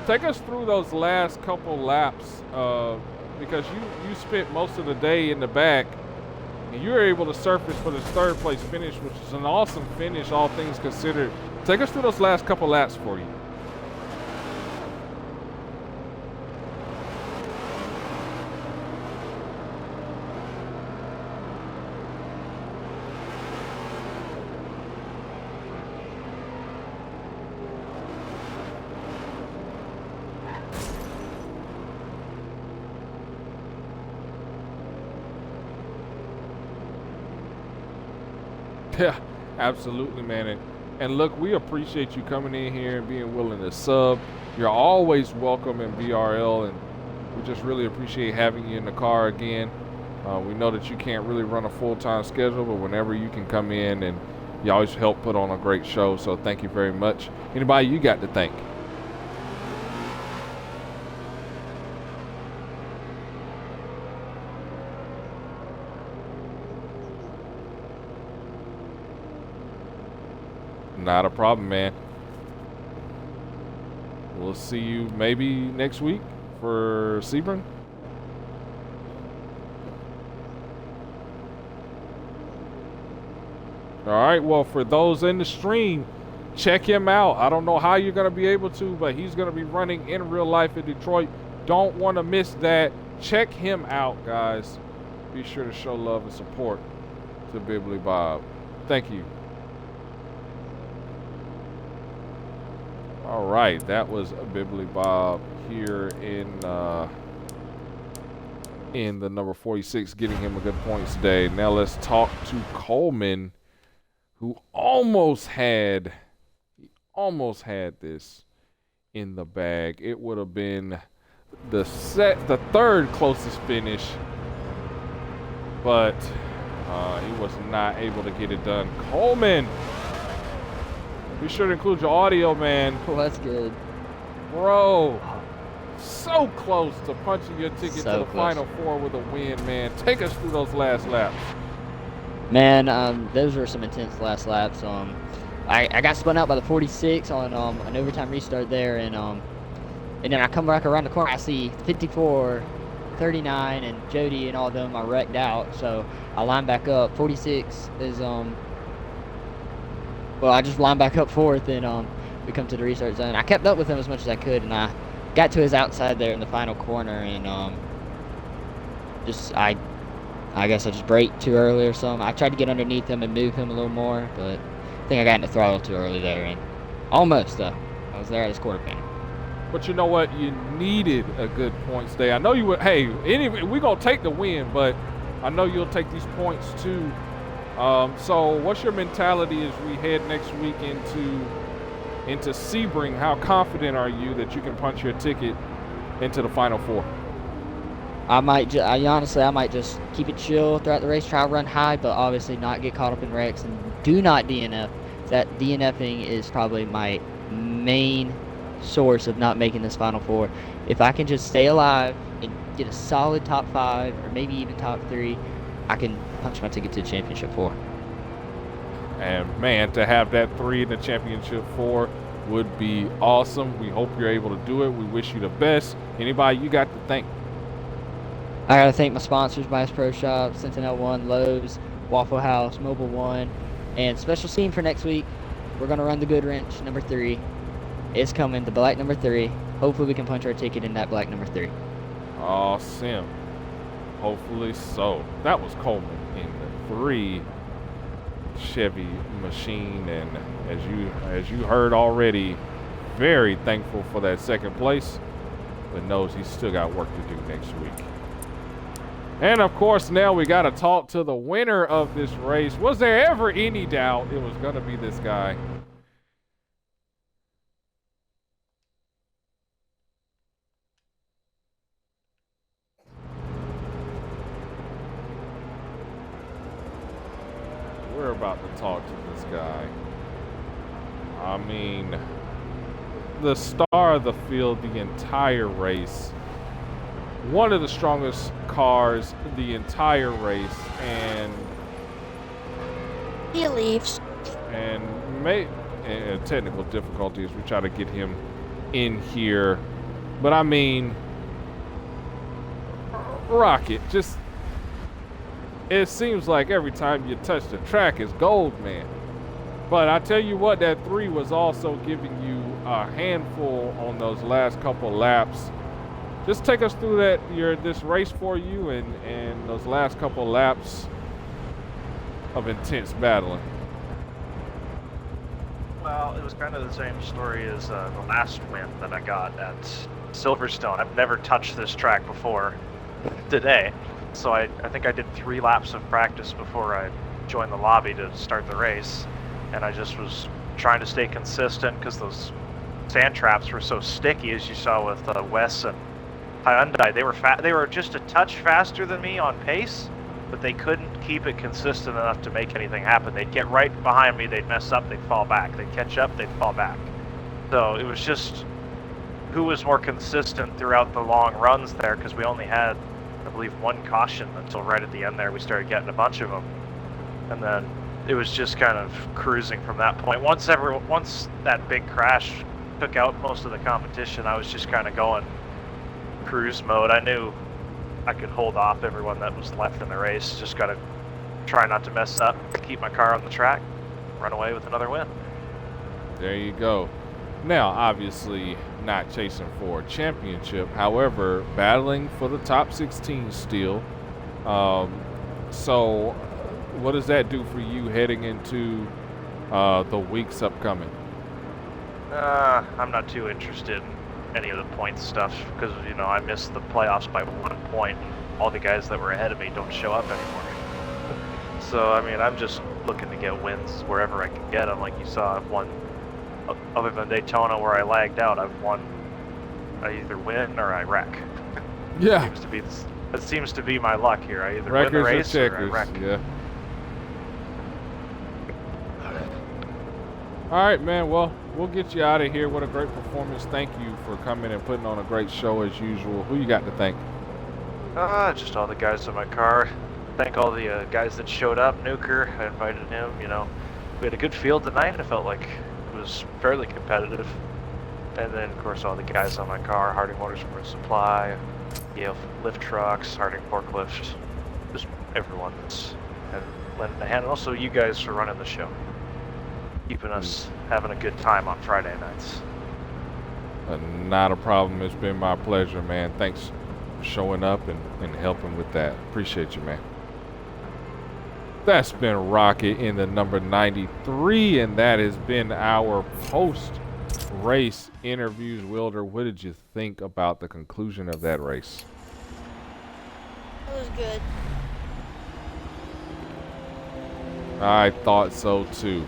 Take us through those last couple laps, because you spent most of the day in the back, and you were able to surface for this third place finish, which is an awesome finish, all things considered. Take us through those last couple laps for you. Yeah, absolutely, man. And look, we appreciate you coming in here and being willing to sub. You're always welcome in BRL, and we just really appreciate having you in the car again. We know that you can't really run a full-time schedule, but whenever you can come in, and you always help put on a great show, so thank you very much. Anybody you got to thank? Not a problem, man. We'll see you maybe next week for Sebring. All right, well, for those in the stream, check him out. I don't know how you're going to be able to, but he's going to be running in real life in Detroit. Don't want to miss that. Check him out, guys. Be sure to show love and support to Bibbly Bob. Thank you. All right, that was Bibbly Bob here in the number 46, getting him a good points today. Now let's talk to Coleman, who almost had this in the bag. It would have been the third closest finish, but he was not able to get it done. Coleman, be sure to include your audio, man. Well, that's good. Bro, so close to punching your ticket So to the close. Final Four with a win, man. Take us through those last laps. Man, those were some intense last laps. I got spun out by the 46 on an overtime restart there, and then I come back around the corner. I see 54, 39, and Jody and all of them are wrecked out. So I line back up. 46 is well, I just line back up fourth, and we come to the restart zone. I kept up with him as much as I could, and I got to his outside there in the final corner, and I guess I just braked too early or something. I tried to get underneath him and move him a little more, but I think I got in the throttle too early there, and almost though. I was there at his quarter panel. But you know what? You needed a good points day. I know you would. Hey, anyway, we're going to take the win, but I know you'll take these points too. So what's your mentality as we head next week into Sebring? How confident are you that you can punch your ticket into the Final Four? I might just keep it chill throughout the race, try to run high, but obviously not get caught up in wrecks, and do not DNF. That DNFing is probably my main source of not making this Final Four. If I can just stay alive and get a solid top 5 or maybe even top 3, I can punch my ticket to the championship 4. And man, to have that 3 in the championship 4 would be awesome. We hope you're able to do it. We wish you the best. Anybody you got to thank? I gotta thank my sponsors, Bias Pro Shop, Sentinel One, Lowe's, Waffle House, Mobile One, and special scene for next week. We're gonna run the Good Wrench number 3. It's coming, the black number 3. Hopefully we can punch our ticket in that black number 3. Awesome. Hopefully so. That was Coleman in the 3 Chevy machine, and as you heard already, very thankful for that second place, but knows he's still got work to do next week. And of course, now we got to talk to the winner of this race. Was there ever any doubt it was going to be this guy? We're about to talk to this guy. I mean, the star of the field the entire race. One of the strongest cars the entire race, and He leaves. and technical difficulties. We try to get him in here, but I mean, Rocket, just it seems like every time you touch the track is gold, man. But I tell you what, that 3 was also giving you a handful on those last couple laps. Just take us through this race for you and those last couple laps of intense battling. Well, it was kind of the same story as the last win that I got at Silverstone. I've never touched this track before today, so I think I did 3 laps of practice before I joined the lobby to start the race, and I just was trying to stay consistent because those sand traps were so sticky, as you saw with Wes and Hyundai. They were just a touch faster than me on pace, but they couldn't keep it consistent enough to make anything happen. They'd get right behind me, they'd mess up, they'd fall back. They'd catch up, they'd fall back. So it was just who was more consistent throughout the long runs there, because we only had, I believe, 1 caution until right at the end there. We started getting a bunch of them. And then it was just kind of cruising from that point. Once that big crash took out most of the competition, I was just kind of going cruise mode. I knew I could hold off everyone that was left in the race. Just got to try not to mess up, keep my car on the track, run away with another win. There you go. Now, obviously, not chasing for a championship. However, battling for the top 16 still. So, what does that do for you heading into the weeks upcoming? I'm not too interested in any of the points stuff because, you know, I missed the playoffs by 1 point. And all the guys that were ahead of me don't show up anymore. So, I mean, I'm just looking to get wins wherever I can get them. Like you saw, I've won, other than Daytona where I lagged out, I've won, I either win or I wreck. Yeah. That seems to be my luck here. I either Records win the race or or I checkers. wreck. Yeah. All right, man. Well, we'll get you out of here. What a great performance. Thank you for coming and putting on a great show as usual. Who you got to thank? Just all the guys in my car. Thank all the guys that showed up. Nuker, I invited him. You know, we had a good field tonight. I felt like it was fairly competitive. And then, of course, all the guys on my car. Harding Motorsports Supply, Yale Lift Trucks, Harding Forklift, just everyone that's lending a hand. And also you guys for running the show, keeping us having a good time on Friday nights. Not a problem. It's been my pleasure, man. Thanks for showing up and helping with that. Appreciate you, man. That's been Rocket in the number 93, and that has been our post-race interviews. Wilder, what did you think about the conclusion of that race? It was good. I thought so too.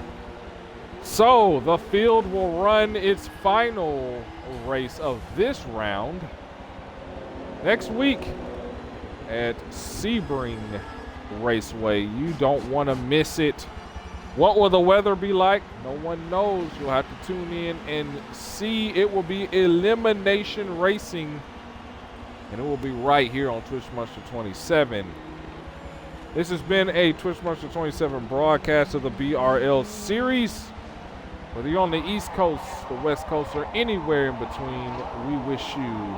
So the field will run its final race of this round next week at Sebring Raceway. You don't want to miss it. What will the weather be like? No one knows. You'll have to tune in and see. It will be elimination racing, and it will be right here on Twitch Monster 27. This has been a Twitch Monster 27 broadcast of the BRL series. Whether you're on the East Coast, the West Coast, or anywhere in between, we wish you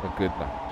a good night.